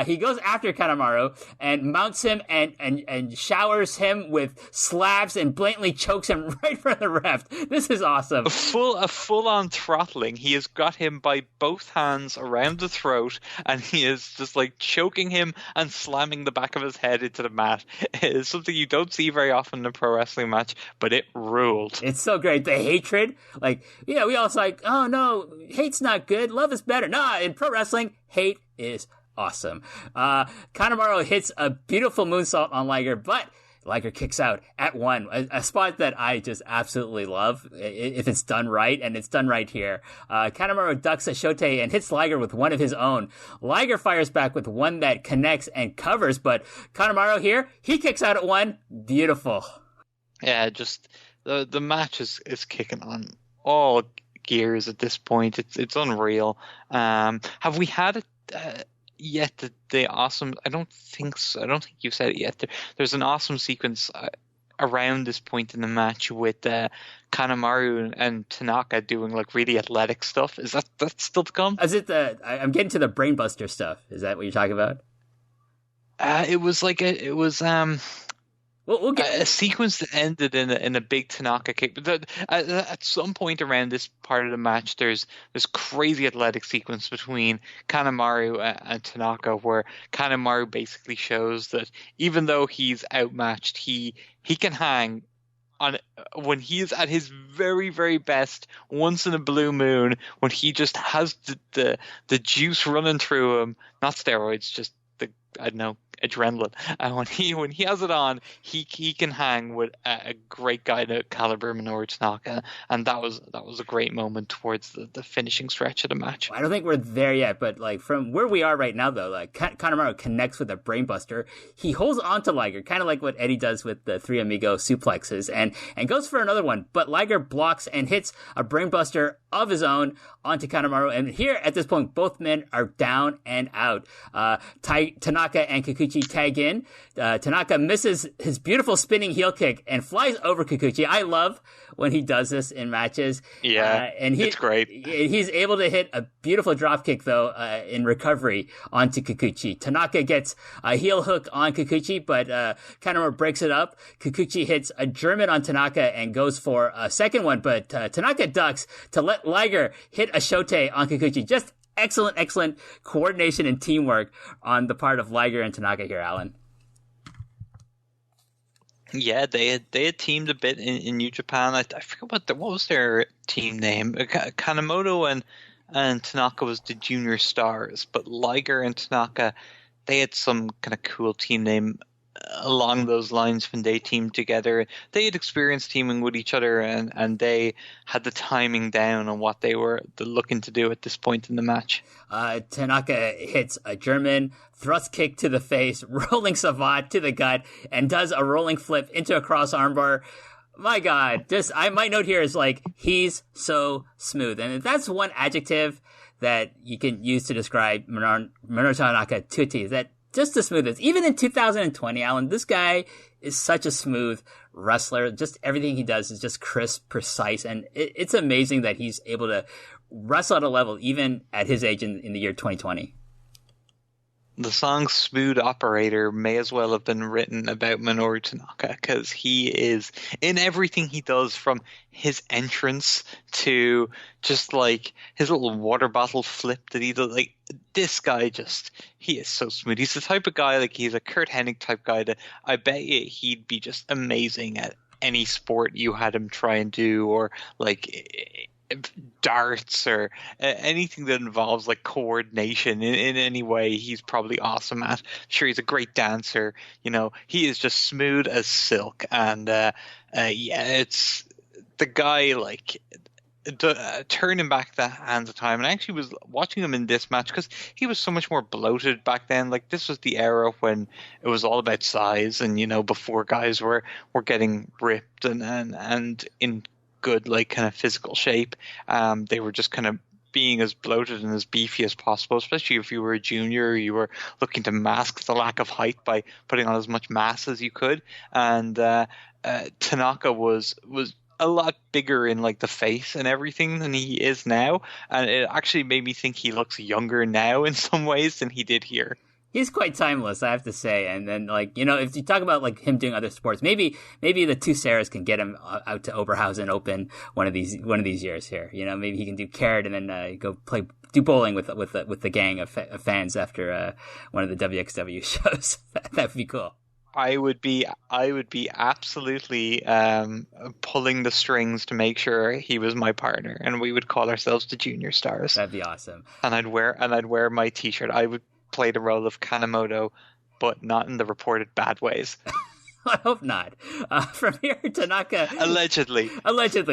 He goes after Kanemaru and mounts him and showers him with slabs and blatantly chokes him right in front of the ref. This is awesome. A full on throttling. He has got him by both hands around the throat, and he is just like choking him and slamming the back of his head into the mat. It is something you don't see very often in a pro wrestling match, but it ruled. It's so great. The hatred, we all like, oh no, hate's not good, love is better. Nah, in pro wrestling, hate is awesome. Kanemaru hits a beautiful moonsault on Liger, but Liger kicks out at 1, a spot that I just absolutely love if it's done right, and it's done right here. Kanemaru ducks a shote and hits Liger with one of his own. Liger fires back with one that connects and covers, but Kanemaru here, he kicks out at 1. Beautiful. Yeah, just the match is kicking on all gears at this point. It's unreal. Have we had it yet? The awesome. I don't think so. I don't think you've said it yet. There's an awesome sequence around this point in the match with Kanemaru and Tanaka doing like really athletic stuff. Is that still to come? Is it I'm getting to the brainbuster stuff. Is that what you're talking about? We'll get a sequence that ended in a big Tanaka kick. But at some point around this part of the match, there's this crazy athletic sequence between Kanemaru and Tanaka, where Kanemaru basically shows that even though he's outmatched, he can hang on when he is at his very, very best. Once in a blue moon, when he just has the juice running through him, not steroids, just adrenaline. And when he has it on, he can hang with a great guy to caliber Minoru Tanaka, and that was a great moment towards the finishing stretch of the match. I don't think we're there yet, but like from where we are right now, though, like Kanemaru connects with a brainbuster. He holds on to Liger, kind of like what Eddie does with the Three Amigo suplexes, and goes for another one. But Liger blocks and hits a brainbuster of his own onto Kanemaru. And here at this point, both men are down and out. Tanaka and Kikuchi tag in. Tanaka misses his beautiful spinning heel kick and flies over Kikuchi. I love when he does this in matches. Yeah, it's great. He's able to hit a beautiful drop kick, though, in recovery onto Kikuchi. Tanaka gets a heel hook on Kikuchi, but Kanemaru breaks it up. Kikuchi hits a German on Tanaka and goes for a second one, but Tanaka ducks to let Liger hit a shote on Kikuchi. Just excellent coordination and teamwork on the part of Liger and Tanaka here, Alan. Yeah, they had teamed a bit in New Japan. I forget what was their team name. Kanemoto and Tanaka was the junior stars, but Liger and Tanaka, they had some kind of cool team name along those lines when they teamed together. They had experience teaming with each other, and they had the timing down on what they were looking to do at this point in the match. Tanaka hits a German thrust kick to the face, rolling savate to the gut, and does a rolling flip into a cross armbar. My God, my note here is like, he's so smooth. And that's one adjective that you can use to describe Minoru Tanaka to a T, is that just the smoothest. Even in 2020, Alan, this guy is such a smooth wrestler. Just everything he does is just crisp, precise, and it's amazing that he's able to wrestle at a level even at his age in the year 2020. The song Smooth Operator may as well have been written about Minoru Tanaka, because he is in everything he does, from his entrance to just like his little water bottle flip that he does. Like, this guy he is so smooth. He's the type of guy, like, he's a Kurt Hennig type guy that I bet you he'd be just amazing at any sport you had him try and do, or like darts or anything that involves like coordination in any way. He's probably awesome at. Sure, he's a great dancer. He is just smooth as silk, and it's the guy, like, turning back the hands of time, and I actually was watching him in this match because he was so much more bloated back then. Like, this was the era when it was all about size, and before guys were getting ripped and in good, like, kind of physical shape. They were just kind of being as bloated and as beefy as possible, especially if you were a junior. You were looking to mask the lack of height by putting on as much mass as you could. And Tanaka was a lot bigger in, like, the face and everything than he is now, and it actually made me think he looks younger now in some ways than he did here. He's quite timeless, I have to say. And then, like, if you talk about, like, him doing other sports, maybe the two Sarahs can get him out to Oberhausen Open one of these years here. Maybe he can do carrot and then go do bowling with the gang of fans after one of the WXW shows. That'd be cool. I would be absolutely pulling the strings to make sure he was my partner, and we would call ourselves the Junior Stars. That'd be awesome. And I'd wear my T-shirt. I would play the role of Kanemoto, but not in the reported bad ways. I hope not. From here, Tanaka. Allegedly.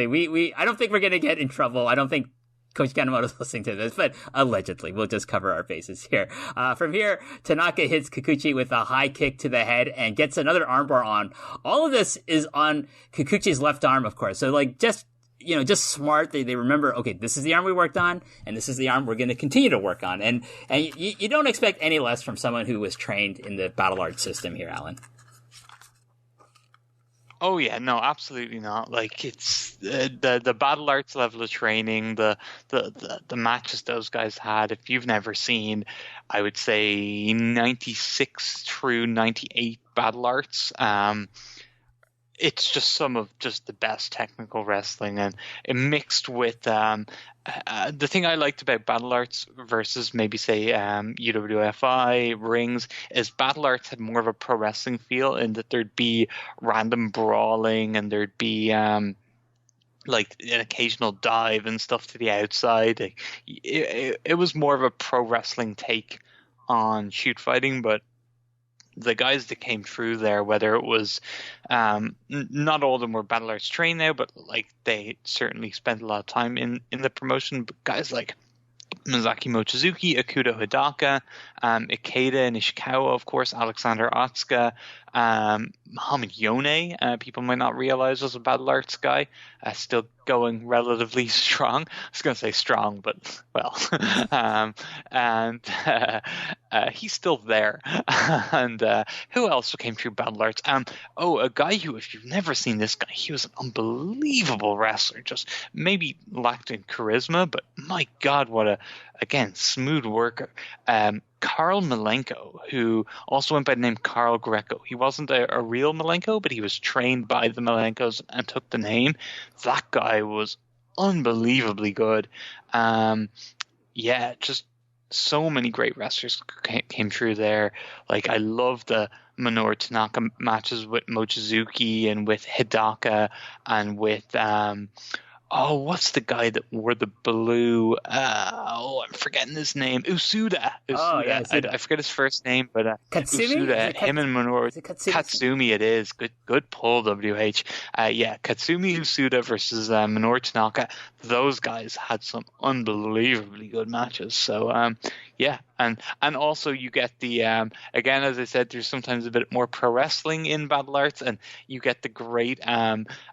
We I don't think we're gonna get in trouble. I don't think Coach Kanemoto's listening to this, but allegedly, we'll just cover our bases here. From here, Tanaka hits Kikuchi with a high kick to the head and gets another armbar on. All of this is on Kikuchi's left arm, of course. So, like, just smart. They remember, okay, this is the arm we worked on, and this is the arm we're going to continue to work on. And you don't expect any less from someone who was trained in the battle arts system here, Alan. Oh yeah, no, absolutely not. Like, it's the battle arts level of training, the matches those guys had. If you've never seen, I would say 96 through 98 battle arts, it's just some of just the best technical wrestling, and it mixed with the thing I liked about battle arts versus maybe say UWFI rings is battle arts had more of a pro wrestling feel in that there'd be random brawling and there'd be like an occasional dive and stuff to the outside. It was more of a pro wrestling take on shoot fighting, but the guys that came through there, whether it was not all of them were battle arts trained now, but like they certainly spent a lot of time in the promotion. But guys like Masaaki Mochizuki, Akuto Hidaka, Ikeda Nishikawa, of course, Alexander Otsuka, Muhammad Yone, people might not realize was a battle arts guy, still going relatively strong. I was going to say strong, but well, and he's still there. And who else came through battle arts? A guy who, if you've never seen this guy, he was an unbelievable wrestler. Just maybe lacked in charisma, but my God, what a smooth worker. Karl Malenko, who also went by the name Karl Greco. He wasn't a real Malenko, but he was trained by the Malenkos and took the name. That guy was unbelievably good. Just so many great wrestlers came through there. Like, I love the Minoru Tanaka matches with Mochizuki and with Hidaka and with what's the guy that wore the blue? I'm forgetting his name. Usuda. Oh, yeah, Usuda. I forget his first name, but Katsumi? Usuda. Him and Minoru. Katsumi. It is good pull. WH. Katsumi Usuda versus Minoru Tanaka. Those guys had some unbelievably good matches. So and also you get the again, as I said, there's sometimes a bit more pro wrestling in battle arts, and you get the great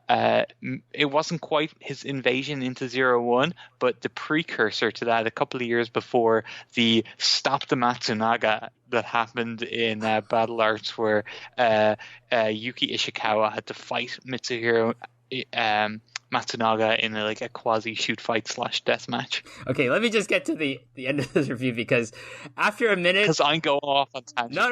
it wasn't quite his invasion into 0-1, but the precursor to that a couple of years before, the Stop the Matsunaga that happened in battle arts, where Yuki Ishikawa had to fight Mitsuhiro Matsunaga in a quasi shoot fight / death match. Okay, let me just get to the end of this review, because after a minute, because I'm going off on tangent. No,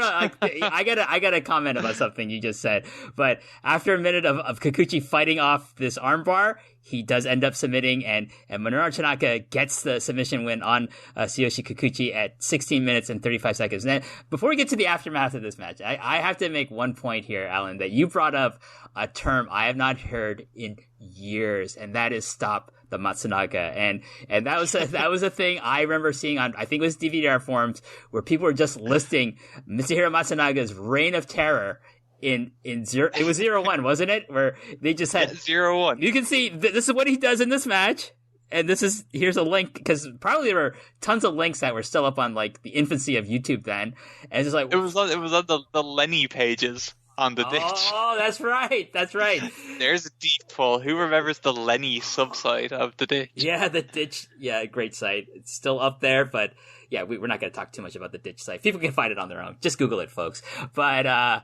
I gotta comment about something you just said. But after a minute of Kikuchi fighting off this armbar, he does end up submitting, and Minoru Tanaka gets the submission win on Tsuyoshi Kikuchi at 16 minutes and 35 seconds. And then, before we get to the aftermath of this match, I have to make one point here, Alan, that you brought up a term I have not heard in years, and that is Stop the Matsunaga. And that was a thing I remember seeing on, I think it was DVDR forums, where people were just listing Mitsuhiro Matsunaga's reign of terror in zero. It was 0-1, wasn't it? Where they just had 0-1. You can see this is what he does in this match. And here's a link, because probably there were tons of links that were still up on like the infancy of YouTube then. And it's just like, it was on the Lenny pages on the ditch. oh, that's right. That's right. There's a deep pull. Who remembers the Lenny subsite of the ditch? Yeah, the ditch. Yeah, great site. It's still up there, but yeah, we're not going to talk too much about the ditch site. People can find it on their own. Just Google it, folks. But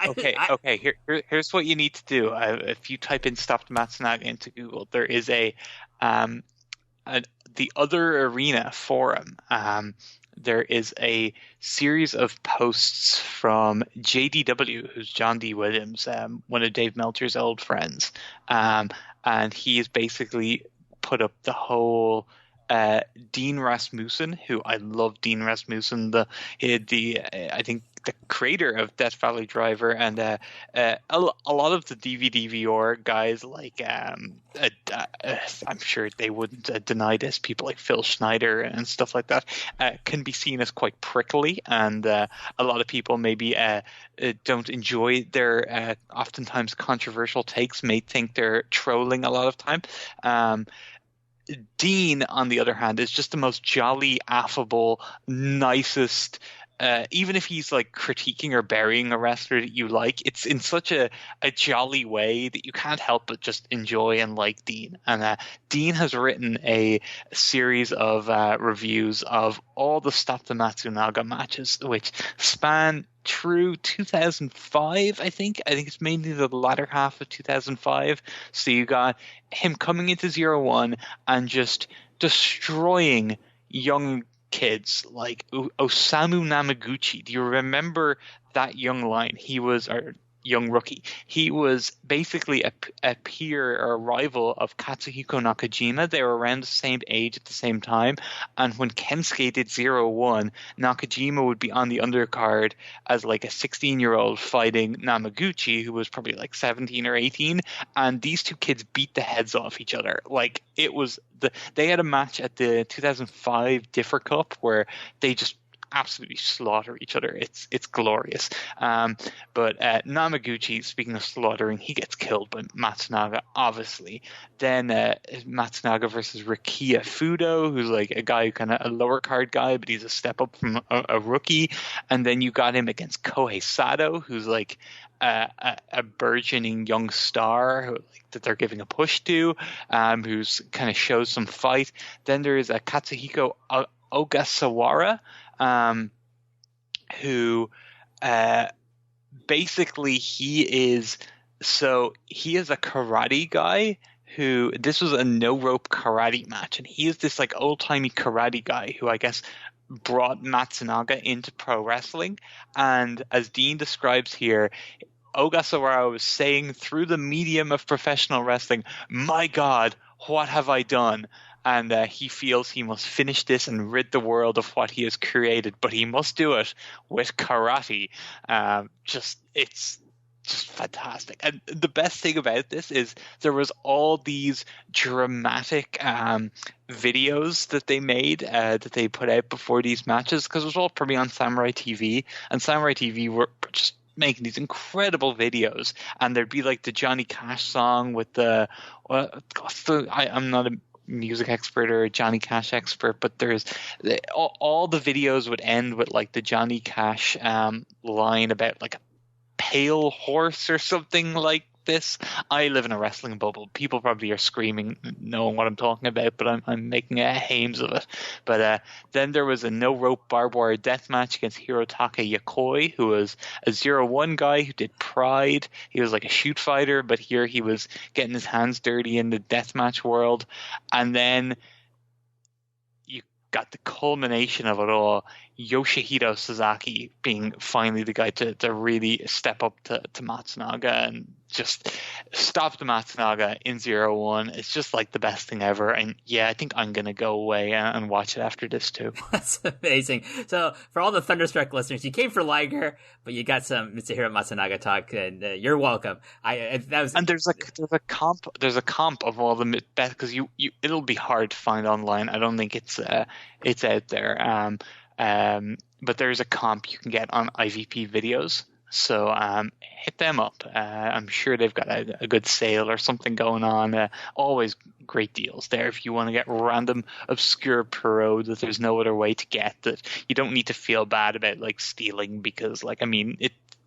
okay. Here's what you need to do. If you type in "Stopped Matsunaga" into Google, there is the Other Arena forum. There is a series of posts from JDW, who's John D. Williams, one of Dave Meltzer's old friends, and he has basically put up the whole Dean Rasmussen, who I love. Dean Rasmussen, I think the creator of Death Valley Driver, and a lot of the DVD guys, like I'm sure they wouldn't deny this, people like Phil Schneider and stuff like that, can be seen as quite prickly, and a lot of people maybe don't enjoy their oftentimes controversial takes, may think they're trolling a lot of time. Dean, on the other hand, is just the most jolly, affable, nicest. Even if he's like critiquing or burying a wrestler that you like, it's in such a jolly way that you can't help but just enjoy and like Dean. And Dean has written a series of reviews of all the Stop the Matsunaga matches, which span through 2005, I think. I think it's mainly the latter half of 2005. So you got him coming into 01 and just destroying young kids like Osamu Namaguchi. Do you remember that young line? Young rookie. He was basically a peer or a rival of Katsuhiko Nakajima. They were around the same age at the same time. And when Kensuke did 01, Nakajima would be on the undercard as like a 16-year-old fighting Namaguchi, who was probably like 17 or 18. And these two kids beat the heads off each other. Like, it was they had a match at the 2005 Differ Cup where they just absolutely slaughter each other. It's glorious. But Namaguchi, speaking of slaughtering, he gets killed by Matsunaga, obviously. Then Matsunaga versus Rikiya Fudo, who's like a guy, kind of a lower card guy, but he's a step up from a rookie. And then you got him against Kohei Sato, who's like a burgeoning young star that they're giving a push to, who's kind of shows some fight. Then there is a Katsuhiko Ogasawara, who basically he is a karate guy who, this was a no rope karate match, and he is this like old timey karate guy who I guess brought Matsunaga into pro wrestling. And as Dean describes here, Ogasawara was saying through the medium of professional wrestling, "My God, what have I done?" And he feels he must finish this and rid the world of what he has created, but he must do it with karate. It's just fantastic. And the best thing about this is there was all these dramatic videos that they made, that they put out before these matches, because it was all probably on Samurai TV, and Samurai TV were just making these incredible videos. And there'd be like the Johnny Cash song with I'm not a music expert or a Johnny Cash expert, but there's all the videos would end with like the Johnny Cash line about like a pale horse or something like this. I live in a wrestling bubble. People probably are screaming knowing what I'm talking about, but I'm making a hames of it. But then there was a no rope barbed wire death match against Hirotaka Yokoi, who was a 01 guy who did Pride. He was like a shoot fighter, but here he was getting his hands dirty in the death match world. And then you got the culmination of it all, Yoshihiro Sasaki being finally the guy to really step up to Matsunaga and just stop the Matsunaga in 01. It's just like the best thing ever. And yeah, I think I'm going to go away and watch it after this too. That's amazing. So for all the Thunderstruck listeners, you came for Liger, but you got some Mitsuhiro Matsunaga talk, and you're welcome. And there's a comp of all the best, because it'll be hard to find online. I don't think it's out there. But there's a comp you can get on IVP videos, So hit them up. I'm sure they've got a good sale or something going on. Always great deals there if you want to get random obscure pro that there's no other way to get, that you don't need to feel bad about like stealing, because like, I mean,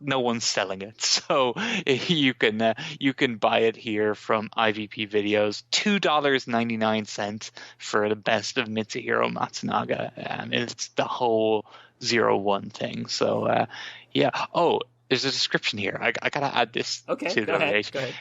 no one's selling it, so you can buy it here from IVP Videos. $2.99 for the best of Mitsuhiro Matsunaga, and it's the whole 01 thing. So yeah. Oh, there's a description here. I gotta add this to the page. Go ahead.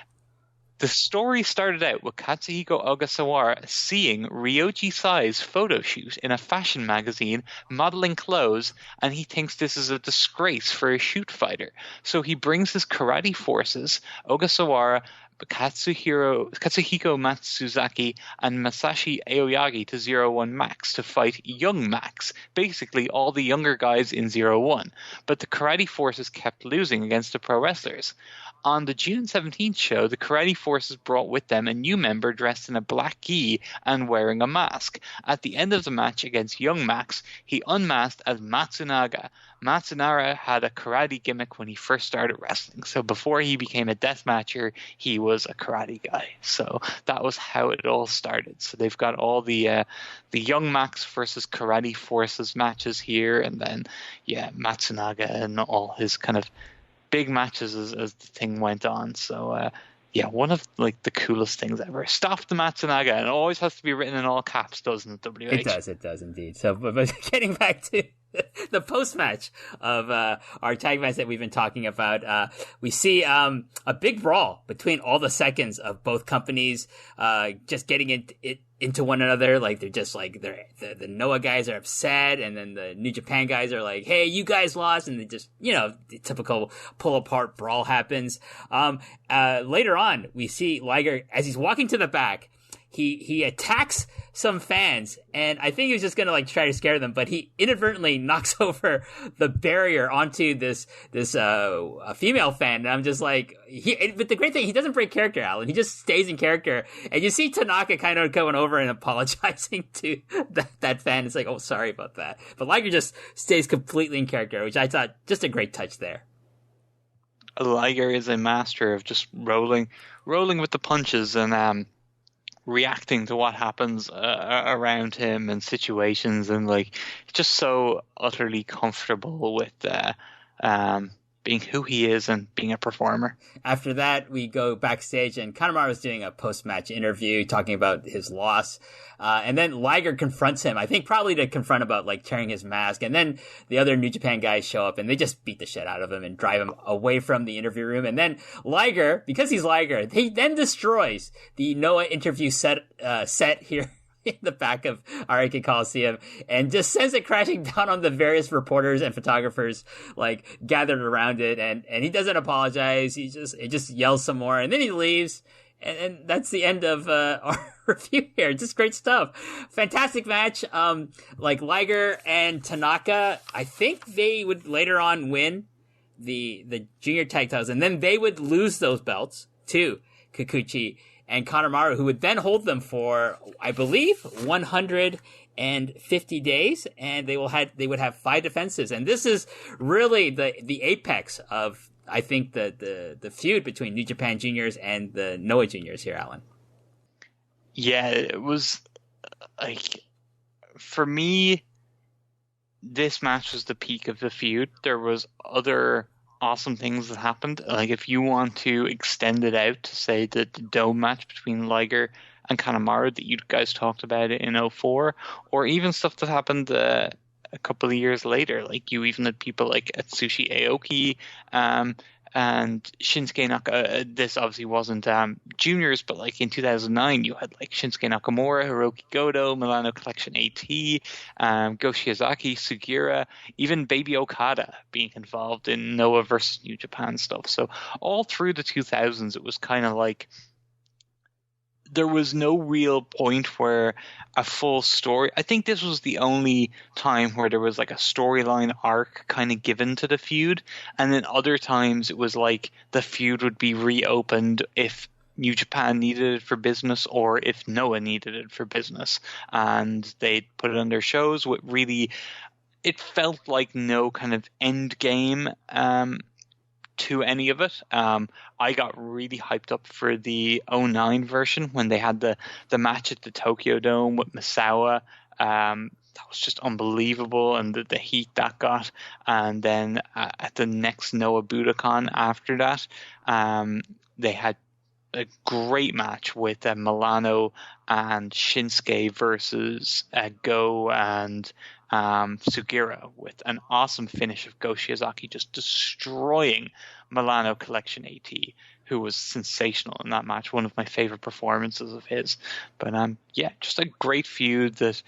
The story started out with Katsuhiko Ogasawara seeing Ryoji Sai's photo shoot in a fashion magazine modeling clothes, and he thinks this is a disgrace for a shoot fighter. So he brings his karate forces, Ogasawara, Katsuhiko Matsuzaki, and Masashi Aoyagi to 01 Max to fight Young Max, basically all the younger guys in 01. But the karate forces kept losing against the pro wrestlers. On the June 17th show, the karate forces brought with them a new member dressed in a black gi and wearing a mask. At the end of the match against Young Max, he unmasked as Matsunaga. Matsunaga had a karate gimmick when he first started wrestling. So before he became a deathmatcher, he was a karate guy. So that was how it all started. So they've got all the Young Max versus karate forces matches here, and then Matsunaga and all his kind of big matches as the thing went on. So one of like the coolest things ever. Stop the Matsunaga, and it always has to be written in all caps, doesn't it, WH? It does indeed. So but getting back to the post-match of our tag match that we've been talking about, we see a big brawl between all the seconds of both companies just getting into one another. Like they're just like the Noah guys are upset, and then the New Japan guys are like, "Hey, you guys lost," and they just the typical pull apart brawl happens. Later on, we see Liger as he's walking to the back. He attacks some fans, and I think he was just gonna like try to scare them, but he inadvertently knocks over the barrier onto this a female fan, and I'm just like, but the great thing, he doesn't break character, Alan. He just stays in character, and you see Tanaka kind of going over and apologizing to that fan. It's like, oh, sorry about that, but Liger just stays completely in character, which I thought just a great touch there. Liger is a master of just rolling with the punches and reacting to what happens around him and situations, and like just so utterly comfortable with being who he is and being a performer. After that, we go backstage, and Kanemaru is doing a post-match interview talking about his loss. And then Liger confronts him, I think probably to confront about like tearing his mask. And then the other New Japan guys show up, and they just beat the shit out of him and drive him away from the interview room. And then Liger, because he's Liger, he then destroys the Noah interview set here in the back of RK Coliseum, and just sends it crashing down on the various reporters and photographers like gathered around it, and he doesn't apologize. He just yells some more, and then he leaves, and that's the end of our review here. Just great stuff. Fantastic match. Like Liger and Tanaka, I think they would later on win the junior tag titles, and then they would lose those belts to Kikuchi and Kanemaru, who would then hold them for, I believe, 150 days, and they would have 5 defenses. And this is really the apex of, I think, the feud between New Japan Juniors and the Noah Juniors here, Alan. Yeah, it was like, for me, this match was the peak of the feud. There was other awesome things that happened. Like, if you want to extend it out to say the dome match between Liger and Kanemaru that you guys talked about it in 04, or even stuff that happened a couple of years later, like you even had people like Atsushi Aoki and Shinsuke Nakamura. This obviously wasn't juniors, but like in 2009 you had like Shinsuke Nakamura, Hiroki Goto, Milano Collection AT, Go Shiozaki, Sugiura, even Baby Okada being involved in Noah versus New Japan stuff. So all through the 2000s it was kind of like there was no real point where a full story. I think this was the only time where there was like a storyline arc kind of given to the feud. And then other times it was like the feud would be reopened if New Japan needed it for business or if Noah needed it for business. And they'd put it on their shows with really, it felt like no kind of end game to any of it. I got really hyped up for the '09 version when they had the match at the Tokyo Dome with Misawa. That was just unbelievable, and the heat that got. And then at the next Noah Budokan after that, they had a great match with Milano and Shinsuke versus Go and Sugiura, with an awesome finish of Go Shiozaki just destroying Milano Collection AT, who was sensational in that match. One of my favorite performances of his. But just a great feud that,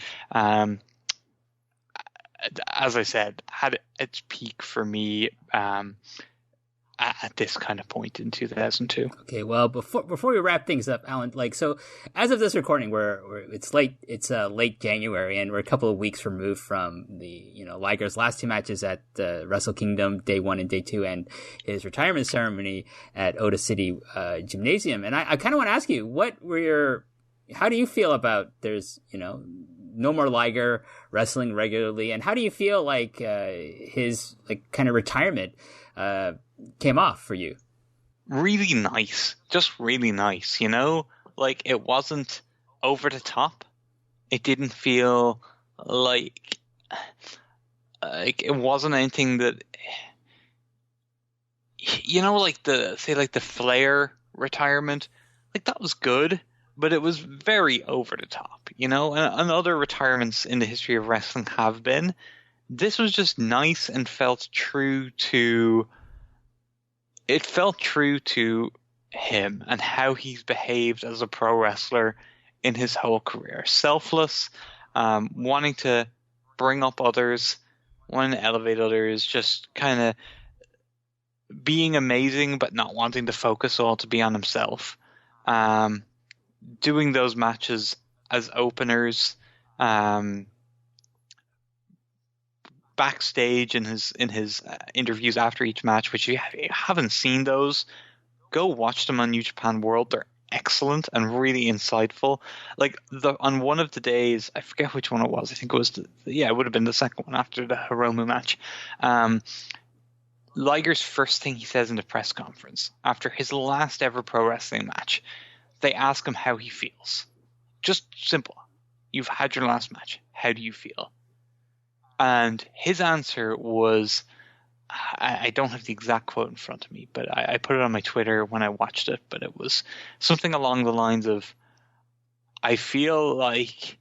as I said, had its peak for me at this kind of point in 2002. Okay, well, before we wrap things up, Alan, so as of this recording, it's late January, and we're a couple of weeks removed from the Liger's last two matches at Wrestle Kingdom Day 1 and Day 2, and his retirement ceremony at Oda City Gymnasium. And I kind of want to ask you, how do you feel about there's no more Liger wrestling regularly, and how do you feel like his kind of retirement came off for you? Really nice. Just really nice, it wasn't over the top. It didn't feel like it wasn't anything that, the Flair retirement, that was good, but it was very over the top, and other retirements in the history of wrestling have been. This was just nice and felt true to him and how he's behaved as a pro wrestler in his whole career. Selfless, wanting to bring up others, wanting to elevate others, just kind of being amazing but not wanting to focus all to be on himself. Doing those matches as openers, backstage in his interviews after each match, which you haven't seen those, go watch them on New Japan World. They're excellent and really insightful. On one of the days, I forget which one it was. I think it was it would have been the second one after the Hiromu match. Liger's first thing he says in the press conference after his last ever pro wrestling match, they ask him how he feels. Just simple. You've had your last match. How do you feel? And his answer was, I don't have the exact quote in front of me, but I put it on my Twitter when I watched it, but it was something along the lines of, I feel like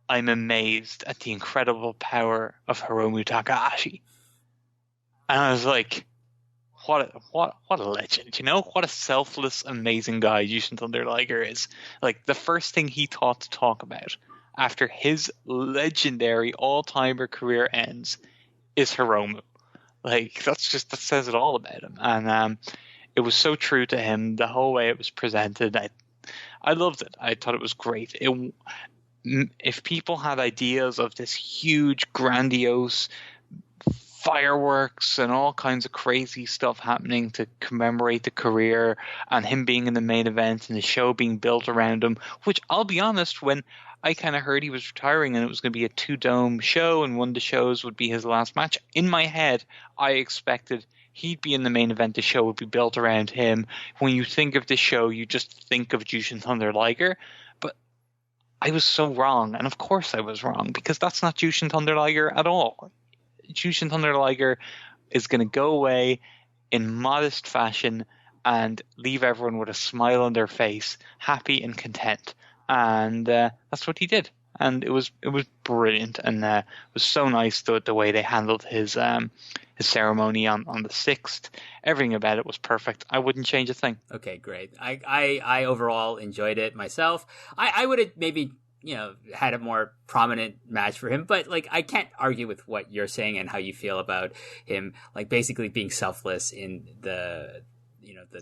I'm amazed at the incredible power of Hiromu Takahashi. And I was like, what a legend, what a selfless, amazing guy Jushin Thunder Liger is. The first thing he thought to talk about after his legendary all-timer career ends is Hiromu. That says it all about him. And it was so true to him the whole way it was presented. I loved it. I thought it was great. If people had ideas of this huge, grandiose fireworks and all kinds of crazy stuff happening to commemorate the career and him being in the main event and the show being built around him, which I'll be honest, when I kind of heard he was retiring and it was going to be a 2-dome show and one of the shows would be his last match, in my head I expected he'd be in the main event. The show would be built around him. When you think of the show, you just think of Jushin Thunder Liger. But I was so wrong, and of course I was wrong, because that's not Jushin Thunder Liger at all. Jushin Thunder Liger is going to go away in modest fashion and leave everyone with a smile on their face, happy and content. And that's what he did. And it was brilliant, and it was so nice the way they handled his ceremony on the 6th. Everything about it was perfect. I wouldn't change a thing. Okay, great. I overall enjoyed it myself. I would have maybe had a more prominent match for him, but I can't argue with what you're saying and how you feel about him, basically being selfless in the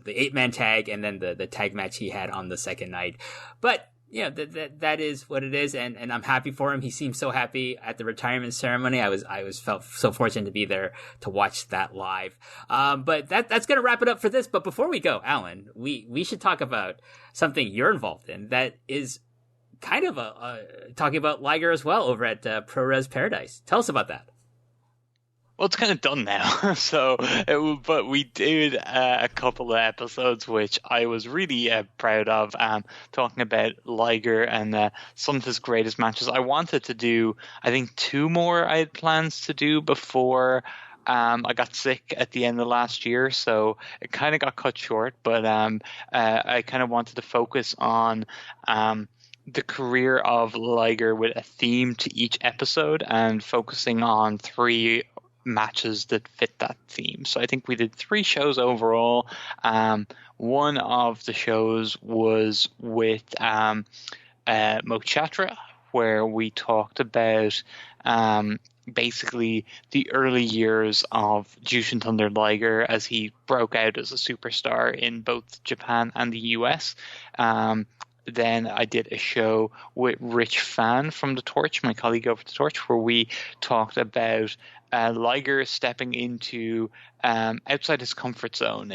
the 8-man tag and then the tag match he had on the second night. But that is what it is, and I'm happy for him. He seemed so happy at the retirement ceremony. I felt so fortunate to be there to watch that live. But that's gonna wrap it up for this. But before we go, Alan, we should talk about something you're involved in that is kind of talking about Liger as well over at ProWres Paradise. Tell us about that. Well, it's kind of done now. But we did a couple of episodes which I was really proud of, talking about Liger and some of his greatest matches. I wanted to do, I think, two more I had plans to do before I got sick at the end of last year, so it kind of got cut short. But I kind of wanted to focus on the career of Liger with a theme to each episode and focusing on three matches that fit that theme. So I think we did three shows overall. One of the shows was with Mochatra, where we talked about basically the early years of Jushin Thunder Liger as he broke out as a superstar in both Japan and the US. Then I did a show with Rich Fan from The Torch, my colleague over The Torch, where we talked about Liger stepping into outside his comfort zone,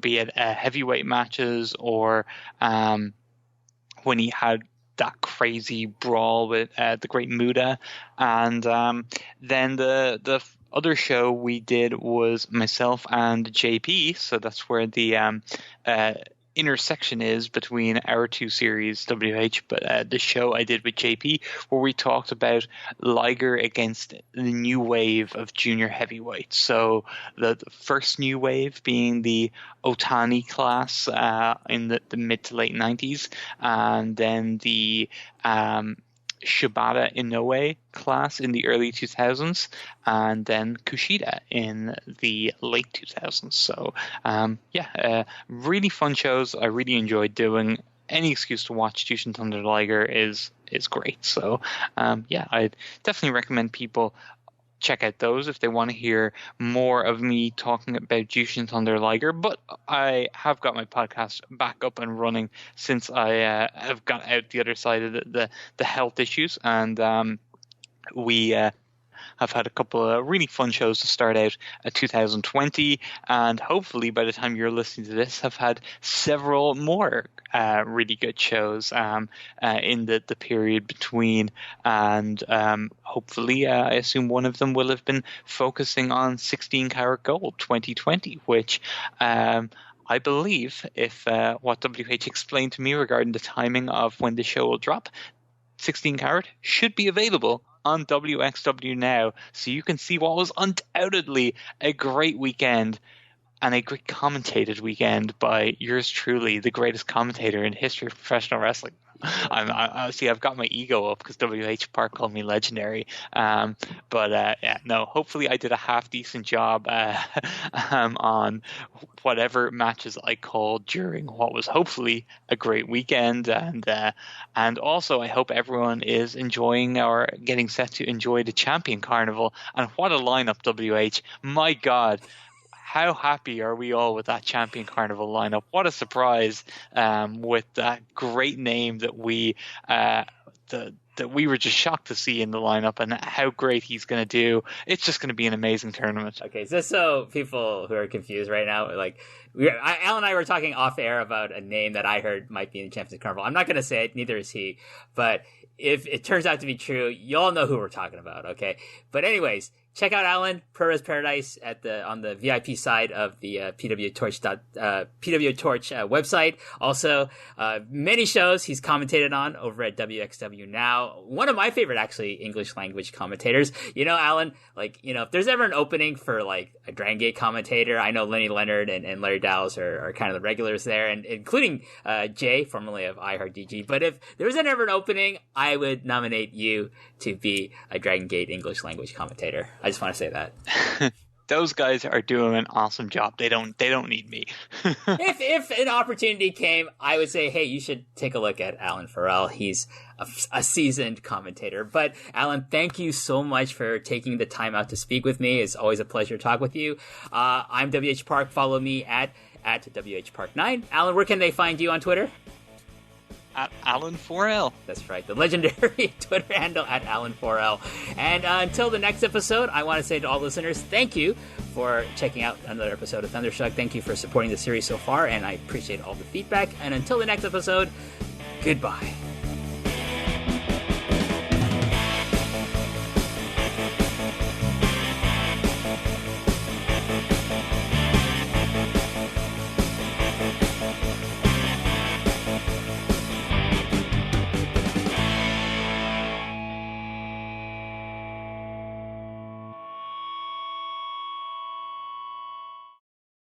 be it heavyweight matches or when he had that crazy brawl with the Great Muda. And then the other show we did was myself and JP, so that's where the intersection is between our two series, WH, but the show I did with JP, where we talked about Liger against the new wave of junior heavyweights. So the first new wave being the Otani class in the mid to late 90s, and then the Shibata Inoue class in the early 2000s, and then Kushida in the late 2000s. So really fun shows. I really enjoyed doing. Any excuse to watch Jushin Thunder Liger is great. So I definitely recommend people check out those if they want to hear more of me talking about Jushin Thunder Liger. But I have got my podcast back up and running since I have got out the other side of the health issues, and we have had a couple of really fun shows to start out 2020, and hopefully by the time you're listening to this have had several more really good shows in the period between, and hopefully I assume one of them will have been focusing on 16 Karat Gold 2020, which I believe, if what WH explained to me regarding the timing of when the show will drop, 16 Karat should be available on WXW now, so you can see what was undoubtedly a great weekend and a great commentated weekend by yours truly, the greatest commentator in the history of professional wrestling. I've got my ego up because WH Park called me legendary. Hopefully I did a half decent job on whatever matches I called during what was hopefully a great weekend, and also I hope everyone is enjoying or getting set to enjoy the Champion Carnival. And what a lineup, WH! My God. How happy are we all with that Champion Carnival lineup? What a surprise with that great name that we were just shocked to see in the lineup, and how great he's going to do. It's just going to be an amazing tournament. Okay, so people who are confused right now, like Al and I were talking off air about a name that I heard might be in the Champions Carnival. I'm not going to say it, neither is he, but if it turns out to be true, you all know who we're talking about, okay? But anyways, check out Alan, ProWres Paradise on the VIP side of the PW Torch website. Also, many shows he's commentated on over at WXW Now. One of my favorite, actually, English language commentators. You know, Alan, if there's ever an opening for a Dragon Gate commentator, I know Lenny Leonard and Larry Dowles are kind of the regulars there, and including Jay, formerly of iHeartDG. But if there's ever an opening, I would nominate you to be a Dragon Gate English language commentator. I just want to say that. Those guys are doing an awesome job. They don't need me. If an opportunity came, I would say, hey, you should take a look at Alan4L. He's a seasoned commentator. But Alan, thank you so much for taking the time out to speak with me. It's always a pleasure to talk with you. I'm WH Park. Follow me at WHPark9. Alan, where can they find you on Twitter? At Alan4L. That's right. The legendary Twitter handle at Alan4L. And until the next episode, I want to say to all listeners, thank you for checking out another episode of Thunderstruck. Thank you for supporting the series so far, and I appreciate all the feedback. And until the next episode, goodbye.